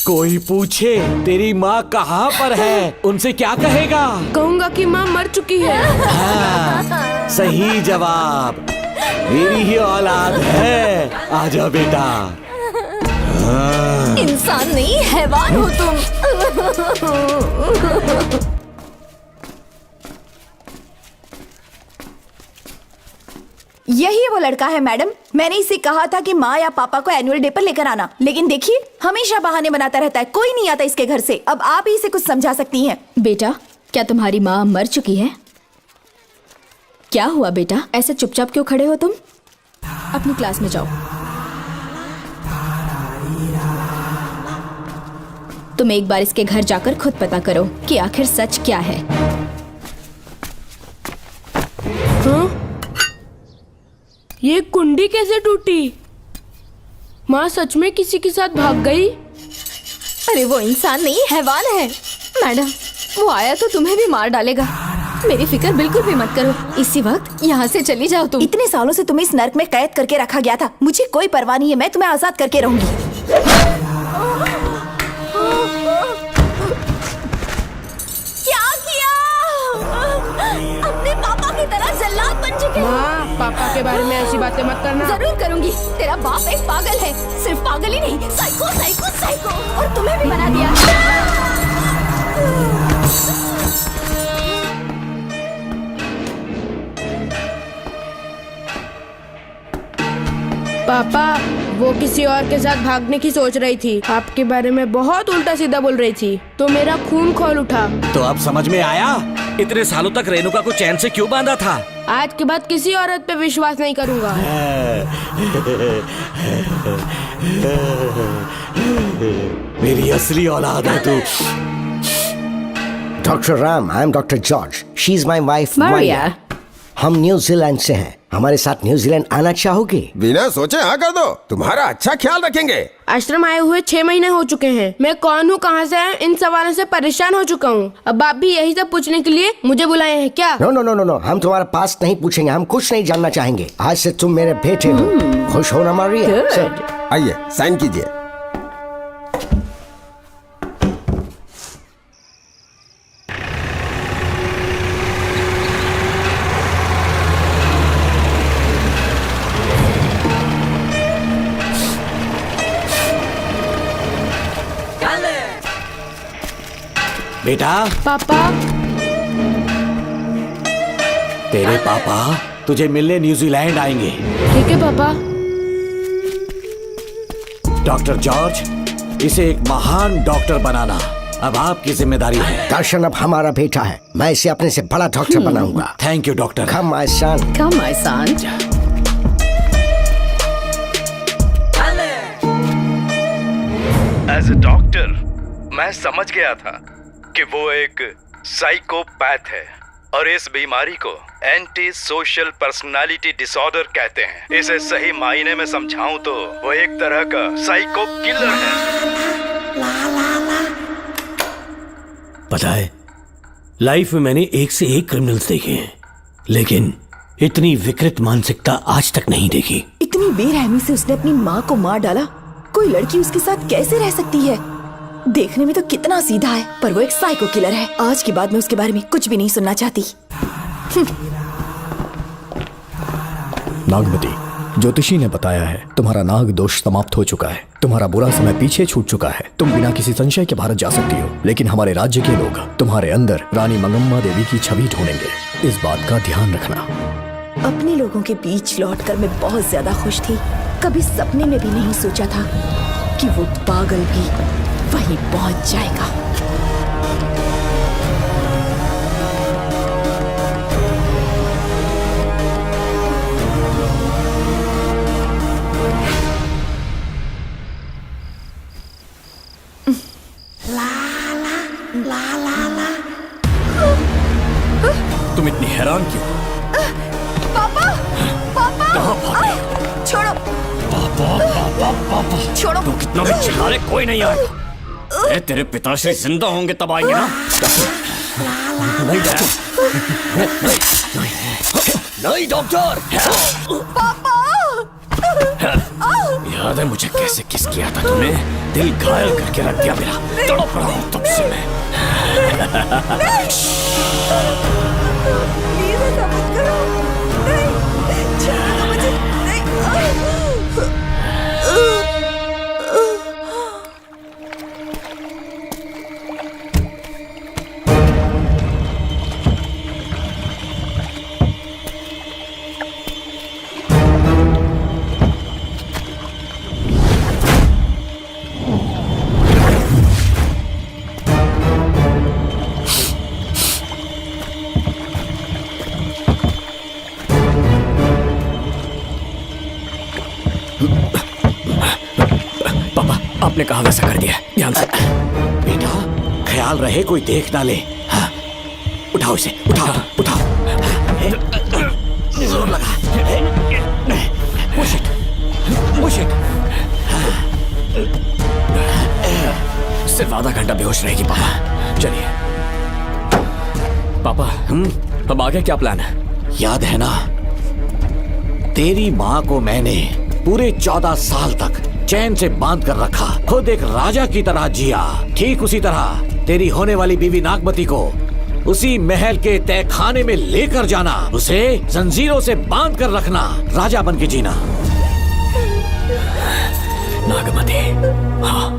कोई पूछे तेरी माँ कहाँ पर है, उनसे क्या कहेगा? कहूँगा कि माँ मर चुकी है। हाँ, सही जवाब, मेरी ही औलाद है। आजा बेटा। हाँ। इंसान नहीं, हैवान हो तुम। यही वो लड़का है मैडम। मैंने इसे कहा था कि माँ या पापा को एनुअल डे पर लेकर आना, लेकिन देखिए हमेशा बहाने बनाता रहता है, कोई नहीं आता इसके घर से। अब आप ही इसे कुछ समझा सकती हैं। बेटा, क्या तुम्हारी माँ मर चुकी है? क्या हुआ बेटा, ऐसे चुपचाप क्यों खड़े हो तुम? अपनी क्लास में जाओ। तुम एक बार इसके घर जाकर खुद पता करो कि आखिर सच क्या है। हाँ? ये कुंडी कैसे टूटी? माँ सच में किसी के साथ भाग गई? अरे वो इंसान नहीं, हैवान है। मैडम, वो आया तो तुम्हें भी मार डालेगा। मेरी फिक्र बिल्कुल भी मत करो, इसी वक्त यहाँ से चली जाओ तुम। इतने सालों से तुम्हें इस नर्क में कैद करके रखा गया था, मुझे कोई परवाह नहीं है, मैं तुम्हें आजाद करके रहूंगी। क्या किया? अपने पापा की तरह जल्लाद बन चुके हो। माँ, पापा के बारे में ऐसी बातें मत करना। जरूर करूंगी। तेरा बाप एक पागल है, सिर्फ पागल ही नहीं, साइको साइको साइको, और तुम्हें भी बना दिया। पापा, वो किसी और के साथ भागने की सोच रही थी, आपके बारे में बहुत उल्टा सीधा बोल रही थी, तो मेरा खून खौल उठा। तो अब समझ में आया इतने सालों तक रेणुका को चैन से क्यों बांधा था। आज के बाद किसी औरत पे विश्वास नहीं करूंगा। मेरी असली औलाद है तू। Doctor Ram, I am doctor George, she is my wife Maria. हम न्यूजीलैंड से हैं। हमारे साथ न्यूजीलैंड आना चाहोगे? बिना सोचे हाँ कर दो, तुम्हारा अच्छा ख्याल रखेंगे। आश्रम आए हुए 6 महीने हो चुके हैं। मैं कौन हूँ, कहाँ से आया, इन सवालों से परेशान हो चुका हूँ। अब आप भी यही सब पूछने के लिए मुझे बुलाए हैं क्या? No no no no no, हम तुम्हारा पास्ट नहीं पूछेंगे, हम कुछ नहीं जानना चाहेंगे। आज से तुम मेरे बेटे हो। खुश हो ना मारिया? आइए साइन कीजिए। बेटा। पापा। तेरे पापा तुझे मिलने न्यूजीलैंड आएंगे। ठीक है पापा। डॉक्टर जॉर्ज, इसे एक महान डॉक्टर बनाना अब आपकी जिम्मेदारी है। दर्शन अब हमारा बेटा है, मैं इसे अपने से बड़ा डॉक्टर बनाऊंगा। Thank you doctor. Come my son. Come my son. As a doctor मैं समझ गया था कि वो एक साइकोपैथ है और इस बीमारी को एंटी सोशल पर्सनालिटी डिसऑर्डर कहते हैं। इसे सही मायने में समझाऊं तो वो एक तरह का साइको किलर है। पता है, लाइफ में मैंने एक से एक क्रिमिनल्स देखे हैं, लेकिन इतनी विकृत मानसिकता आज तक नहीं देखी। इतनी बेरहमी से उसने अपनी माँ को मार डाला। कोई लड़की उसके साथ कैसे रह सकती है? देखने में तो कितना सीधा है, पर वो एक साइको किलर है। आज के बाद मैं उसके बारे में कुछ भी नहीं सुनना चाहती। नागमती, ज्योतिषी ने बताया है तुम्हारा नाग दोष समाप्त हो चुका है, तुम्हारा बुरा समय पीछे छूट चुका है, तुम बिना किसी संशय के भारत जा सकती हो। लेकिन हमारे राज्य के लोग तुम्हारे अंदर रानी मंगम्मा देवी की छवि ढूंढेंगे, इस बात का ध्यान रखना। अपने लोगों के बीच लौटकर मैं बहुत ज्यादा खुश थी। कभी सपने में भी नहीं सोचा था कि वो पागल भी वहीं पहुंच जाएगा। तुम इतनी हैरान क्यों? पापा, पापा, छोड़ो, पापा छोड़ो। तू कितना भी चिल्ला ले, कोई नहीं आएगा। तेरे पिताश्री जिंदा होंगे तब आएंगे ना। नहीं डॉक्टर। पापा, याद है मुझे कैसे किस किया था तूने? दिल घायल करके रख दिया मेरा। तड़प रहा हूं तब से मैं। प्लीज ऐसा मत करो। नहीं, छोड़ो मुझे। नहीं। आपने कहा वैसा कर दिया, ध्यान से। बेटा ख्याल रहे कोई देख ना ले। हाँ। उठाओ इसे, उठाओ उठाओ। जोर लगा। Push it, push it. सिर्फ आधा घंटा बेहोश रहेगी पापा। चलिए पापा, अब आगे क्या प्लान है? याद है ना, तेरी माँ को मैंने पूरे 14 साल तक चैन से बांध कर रखा, खुद एक राजा की तरह जिया। ठीक उसी तरह तेरी होने वाली बीवी नागमती को उसी महल के तहखाने में लेकर जाना, उसे जंजीरों से बांध कर रखना, राजा बन के जीना। नागमती, हाँ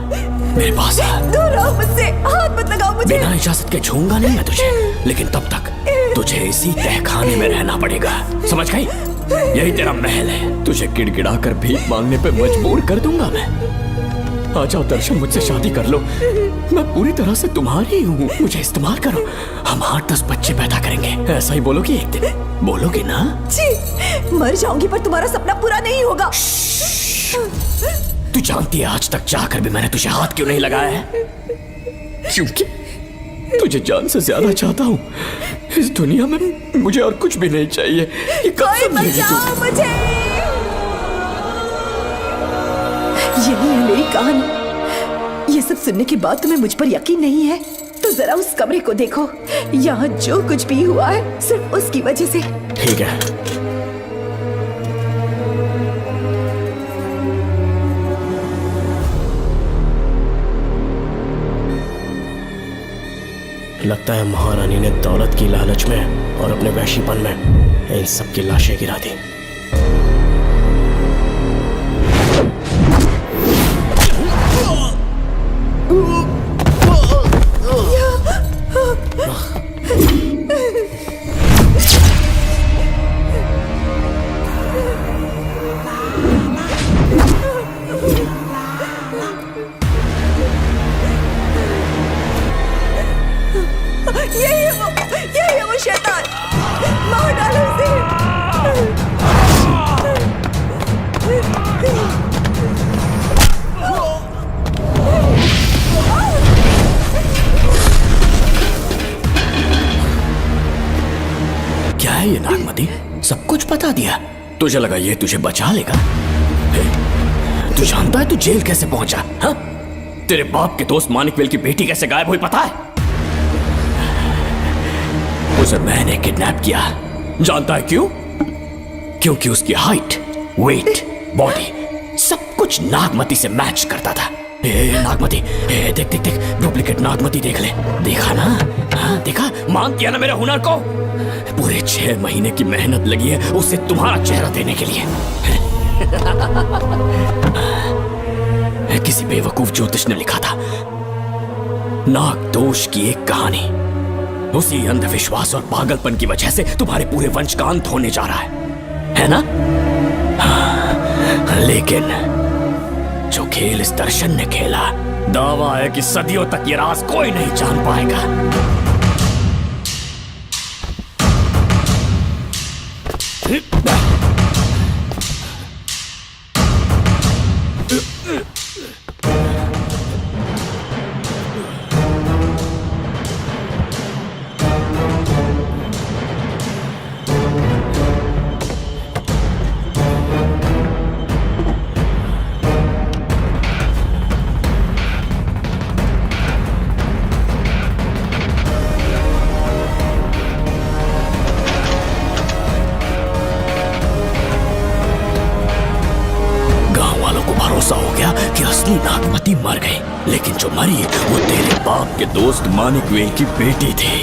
मेरे पास है। दूर रहो मुझसे, हाथ मत लगाओ मुझे। बिना इजाजत के छूंगा नहीं मैं तुझे, लेकिन तब तक तुझे इसी तहखाने में रहना पड़ेगा, समझ गई? यही तेरा महल है। तुझे गिड़गिड़ा कर भीख मांगने पे मजबूर कर दूंगा मैं। आ जाओ दर्शन, मुझसे शादी कर लो, मैं पूरी तरह से तुम्हारी हूँ, मुझे इस्तेमाल करो। हम 8-10 बच्चे पैदा करेंगे, ऐसा ही बोलोगी एक दिन? बोलोगी ना? जी, मर जाऊंगी पर तुम्हारा सपना पूरा नहीं होगा। तू जानती है आज तक चाहकर भी मैंने तुझे हाथ क्यों नहीं लगाया है? तुझे जान से ज्यादा चाहता हूँ। इस दुनिया में मुझे और कुछ भी नहीं चाहिए। ये कब समझेगी तू? मुझे यही है मेरी कहानी। ये सब सुनने के बाद तुम्हें मुझ पर यकीन नहीं है तो जरा उस कमरे को देखो। यहाँ जो कुछ भी हुआ है सिर्फ उसकी वजह से। ठीक है, लगता है महारानी ने दौलत की लालच में और अपने वैशीपन में इन सब की लाशें गिरा दी। यही है वो शैतान। मार डालो उसे। क्या है ये नागमती? सब कुछ बता दिया। तुझे लगा ये तुझे बचा लेगा? तू जानता है तू जेल कैसे पहुंचा? हाँ? तेरे बाप के दोस्त मानिकवेल की बेटी कैसे गायब हुई पता है? उसे मैंने किडनैप किया। जानता है क्यों? क्योंकि उसकी हाइट, वेट, बॉडी सब कुछ नागमती से मैच करता था। नागमती, देख देख देख, डुप्लीकेट नागमती देख ले। देखा ना? हाँ, देखा? मान किया ना मेरे हुनर को? पूरे 6 महीने की मेहनत लगी है उसे तुम्हारा चेहरा देने के लिए। किसी बेवकूफ ज्योतिष ने लिखा था नाग दोष की एक कहानी। उसी अंधविश्वास और पागलपन की वजह से तुम्हारे पूरे वंश का अंत होने जा रहा है ना? हाँ, लेकिन जो खेल इस दर्शन ने खेला, दावा है कि सदियों तक ये राज कोई नहीं जान पाएगा। नागमती मर गई, लेकिन जो मरी वो तेरे बाप के दोस्त मानिकवेल की बेटी थी।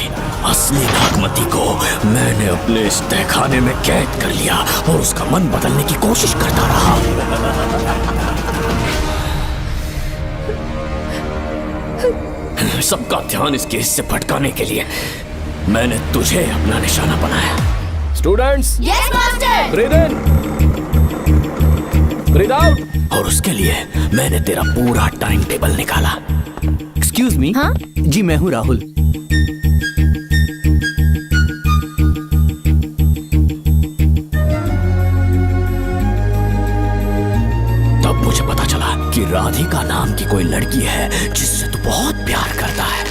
असली नागमती को मैंने अपने इस तहखाने में कैद कर लिया और उसका मन बदलने की कोशिश करता रहा। सबका ध्यान इस केस से भटकाने के लिए मैंने तुझे अपना निशाना बनाया। Students, yes master. ब्रीथ इन, ब्रीथ आउट। और उसके लिए मैंने तेरा पूरा टाइम टेबल निकाला। Excuse me. हाँ? जी मैं हूँ राहुल। तब मुझे पता चला कि राधिका नाम की कोई लड़की है जिससे तू बहुत प्यार करता है।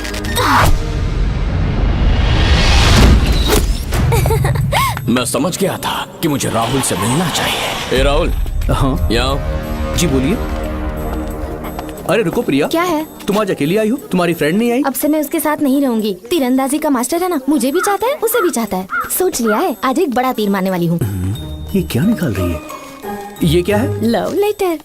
मैं समझ गया था कि मुझे राहुल से मिलना चाहिए। ए राहुल। हाँ यहाँ। जी बोलिए। अरे रुको प्रिया, क्या है? तुम आज अकेली आई हो? तुम्हारी फ्रेंड नहीं आई? अब से मैं उसके साथ नहीं रहूंगी। तीरंदाजी का मास्टर है ना, मुझे भी चाहता है, उसे भी चाहता है। सोच लिया है, आज एक बड़ा तीर मारने वाली हूँ। ये क्या निकाल रही है? ये क्या है? लव लेटर,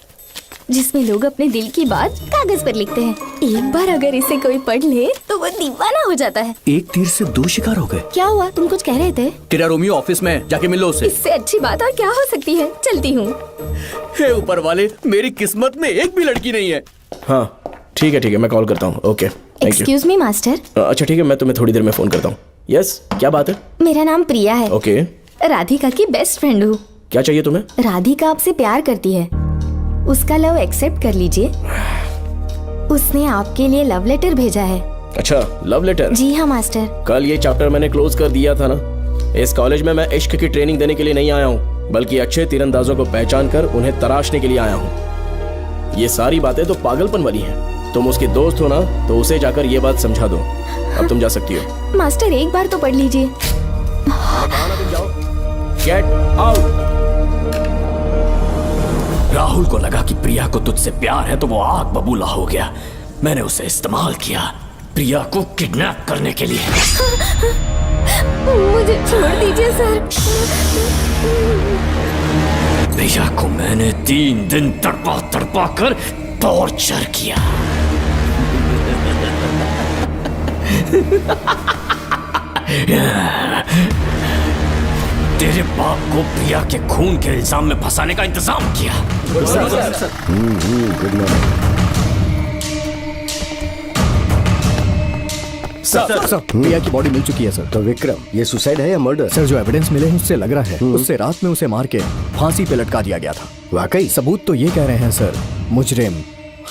जिसमें लोग अपने दिल की बात कागज पर लिखते हैं। एक बार अगर इसे कोई पढ़ ले तो वो दीवाना हो जाता है। एक तीर से 2 शिकार हो गए। क्या हुआ? तुम कुछ कह रहे थे? तेरा रोमियो ऑफिस में, जाके मिलो उससे। इससे अच्छी बात और क्या हो सकती है? चलती हूँ। हे ऊपर वाले, मेरी किस्मत में एक भी लड़की नहीं है। हाँ ठीक है, मैं कॉल करता हूँ। Okay, thank you. Excuse me master. अच्छा ठीक है, मैं तुम्हें थोड़ी देर में फोन करता हूँ। यस, क्या बात है? मेरा नाम प्रिया है। ओके। राधिका की बेस्ट फ्रेंड हूँ। क्या चाहिए तुम्हें? राधिका आपसे प्यार करती है, उसका लव एक्सेप्ट कर लीजिए। उसने आपके लिए लव लेटर भेजा है। अच्छा, लव लेटर? जी हाँ मास्टर। कल ये चैप्टर मैंने क्लोज कर दिया था ना। इस कॉलेज में मैं इश्क की ट्रेनिंग देने के लिए नहीं आया हूँ, बल्कि अच्छे तीरंदाजों को पहचान कर उन्हें तराशने के लिए आया हूँ। ये सारी बातें तो पागलपन वाली हैं। तुम उसकी दोस्त हो ना, तो उसे जाकर ये बात समझा दो। अब तुम जा सकती हो। मास्टर एक बार तो पढ़ लीजिए। Get out. राहुल को लगा कि प्रिया को तुझसे प्यार है तो वो आग बबूला हो गया। मैंने उसे इस्तेमाल किया प्रिया को किडनैप करने के लिए। मुझे छोड़ दीजिए सर। प्रिया को मैंने 3 दिन तड़पा तड़पा कर टॉर्चर किया। तेरे बाप को प्रिया के खून के इल्जाम में फंसाने का इंतजाम किया। सर, प्रिया की बॉडी मिल चुकी है सर। तो विक्रम, ये सुसाइड है या मर्डर? सर, जो एविडेंस मिले हैं उससे लग रहा है उससे रात में उसे मार के फांसी पे लटका दिया गया था। वाकई? सबूत तो ये कह रहे हैं सर, मुजरिम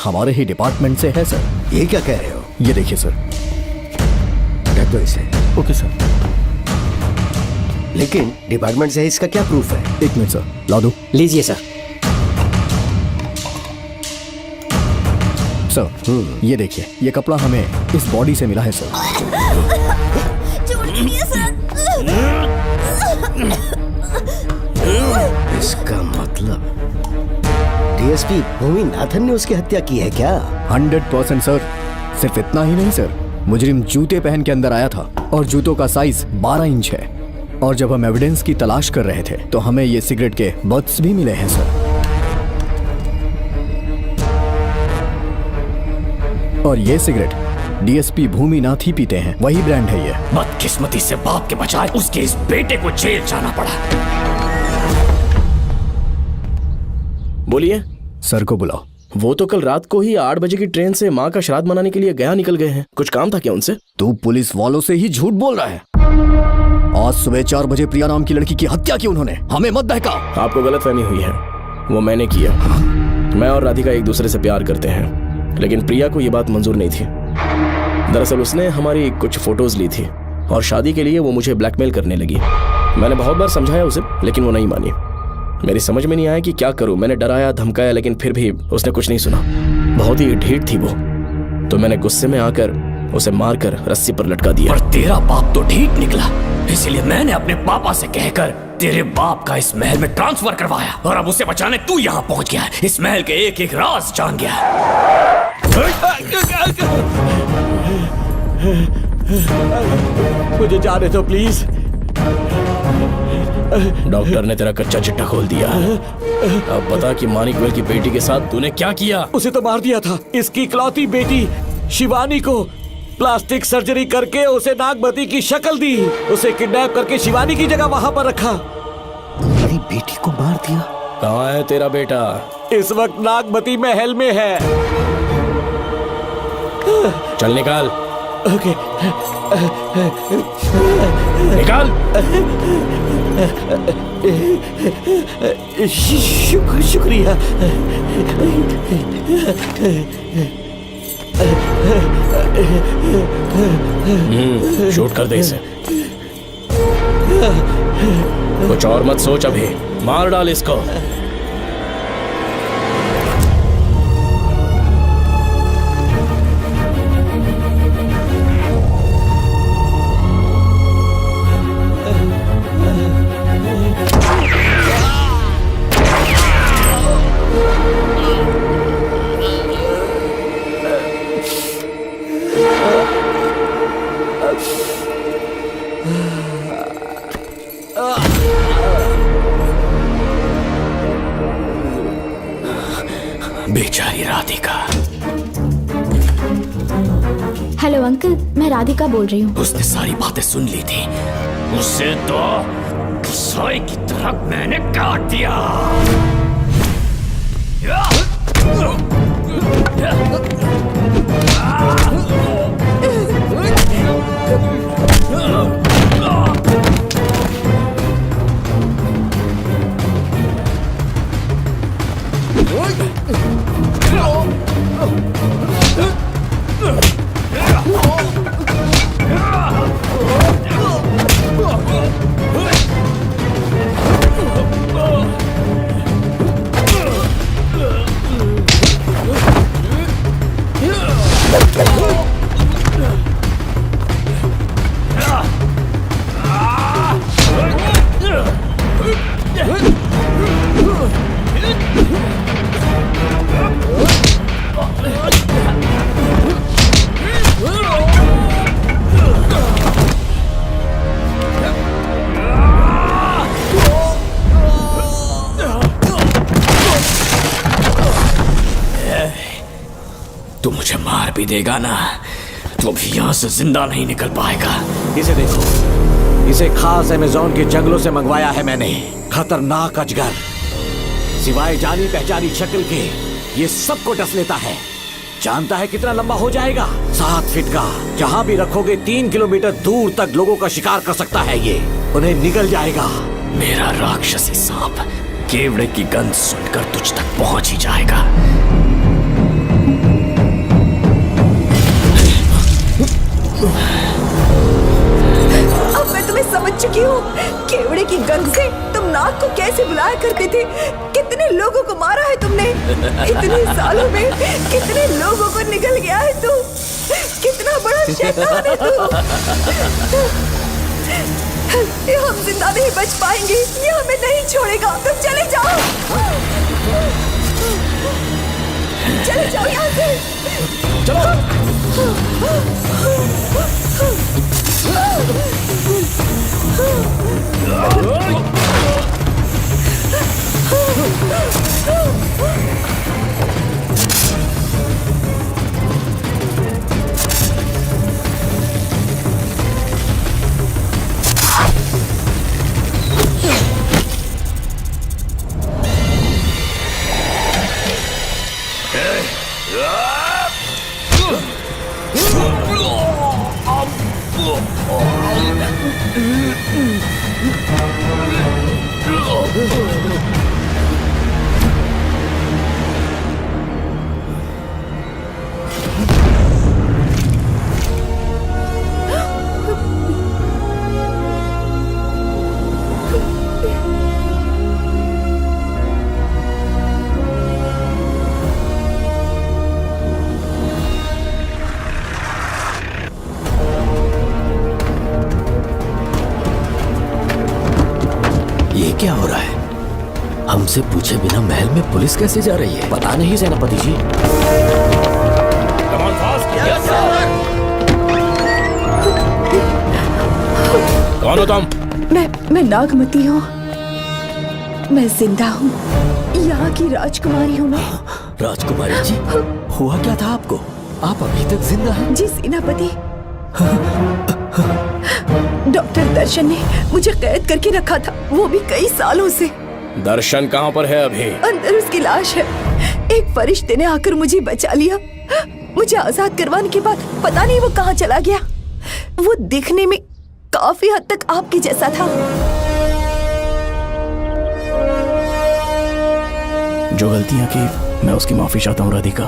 हमारे ही डिपार्टमेंट से है सर। ये क्या कह रहे हो? ये देखिए सर। ढक दो इसे। Okay sir. लेकिन डिपार्टमेंट से है, इसका क्या प्रूफ है? 1 मिनट सर, ला दो। लीजिए सर। सर, ये देखिए, ये कपड़ा हमें इस बॉडी से मिला है सर। छोड़ दीजिए सर। इसका मतलब डीएसपी भूमि नाथन ने उसकी हत्या की है क्या? 100% सर। सिर्फ इतना ही नहीं सर, मुजरिम जूते पहन के अंदर आया था और जूतों का साइज 12 इंच है। और जब हम एविडेंस की तलाश कर रहे थे तो हमें ये सिगरेट के बट्स भी मिले हैं सर। और ये सिगरेट डीएसपी भूमि नाथ ही पीते हैं, वही ब्रांड है ये। बदकिस्मती से बाप के बजाय उसके इस बेटे को जेल जाना पड़ा। बोलिए। सर को बुलाओ। वो तो कल रात को ही 8 बजे की ट्रेन से माँ का श्राद्ध मनाने के लिए गया निकल गए हैं। कुछ काम था क्या उनसे? तू पुलिस वालों से ही झूठ बोल रहा है। आज सुबह 4 बजे प्रिया नाम की लड़की की हत्या की उन्होंने। हमें मत बहका। आपको गलतफहमी हुई है, वो मैंने किया। मैं और राधिका एक दूसरे से प्यार करते हैं, लेकिन प्रिया को ये बात मंजूर नहीं थी। दरअसल उसने हमारी कुछ फोटोज ली थी और शादी के लिए वो मुझे ब्लैकमेल करने लगी। मैंने बहुत बार समझाया उसे, लेकिन वो नहीं मानी। मेरी समझ में नहीं आया कि क्या करूं। मैंने डराया धमकाया, लेकिन फिर भी उसने कुछ नहीं सुना। बहुत ही ढीठ थी वो, तो मैंने गुस्से में आकर उसे मारकर रस्सी पर लटका दिया। और तेरा बाप तो ढीठ निकला, इसलिए मैंने अपने पापा से कहकर तेरे बाप का इस महल में ट्रांसफर करवाया। और अब उसे बचाने तू यहाँ पहुंच गया है। इस महल के एक एक राज जान गया है। मुझे जाने दो प्लीज। डॉक्टर ने तेरा कच्चा चिट्ठा खोल दिया। अब बता कि मानिकवेल की बेटी के साथ तूने क्या किया? उसे तो मार दिया था। इसकी इकलौती बेटी शिवानी को प्लास्टिक सर्जरी करके उसे नागमती की शक्ल दी। उसे किडनैप करके शिवानी की जगह वहां पर रखा। मेरी बेटी को मार दिया? कहाँ है तेरा बेटा? इस वक्त नागमती महल में है। चल निकाल। ओके। निकाल। शुक्रिया। शूट कर दे इसे। कुछ और मत सोच, अभी मार डाल इसको। बेचारी राधिका। हेलो अंकल, मैं राधिका बोल रही हूँ। उसने सारी बातें सुन ली थी। उसे तो कसाई की तरह मैंने काट दिया। तू मुझे मार भी देगा ना तो भी यहाँ से जिंदा नहीं निकल पाएगा। इसे देखो, इसे खास अमेज़न के जंगलों से मंगवाया है मैंने। खतरनाक अजगर, सिवाय जानी पहचानी शक्ल के ये सबको डस लेता है। जानता है कितना लंबा हो जाएगा? 7 फीट का। जहाँ भी रखोगे 3 किलोमीटर दूर तक लोगों का शिकार कर सकता है ये। उन्हें निगल जाएगा। मेरा राक्षसी सांप केवड़े की गंध सुनकर तुझ तक पहुंच ही जाएगा। अब मैं तुम्हें समझ चुकी हूँ। केवड़े की गंध से तुम नाग को कैसे बुलाया करते थे। कितने लोगों को मारा है तुमने। इतने सालों में कितने लोगों को निगल गया है तू। कितना बड़ा शैतान है तू। ये हम जिंदा नहीं बच पाएंगे। ये हमें नहीं छोड़ेगा। तुम चले जाओ, चले जाओ यहाँ से। क्या हो रहा है? हमसे पूछे बिना महल में पुलिस कैसे जा रही है? पता नहीं सेनापति जी। कौन हो तुम? मैं नागमती हूँ। मैं जिंदा हूँ। यहाँ की राजकुमारी हूँ मैं। राजकुमारी जी, हुआ क्या था आपको? आप अभी तक जिंदा हैं? जी सेनापति। डॉक्टर दर्शन ने मुझे कैद करके रखा था, वो भी कई सालों से। दर्शन कहाँ पर है अभी? अंदर उसकी लाश है। एक फरिश्ते ने आकर मुझे बचा लिया। मुझे आजाद करवाने के बाद पता नहीं वो कहाँ चला गया। वो दिखने में काफी हद तक आपके जैसा था। जो गलतियां की मैं उसकी माफी चाहता हूँ राधिका।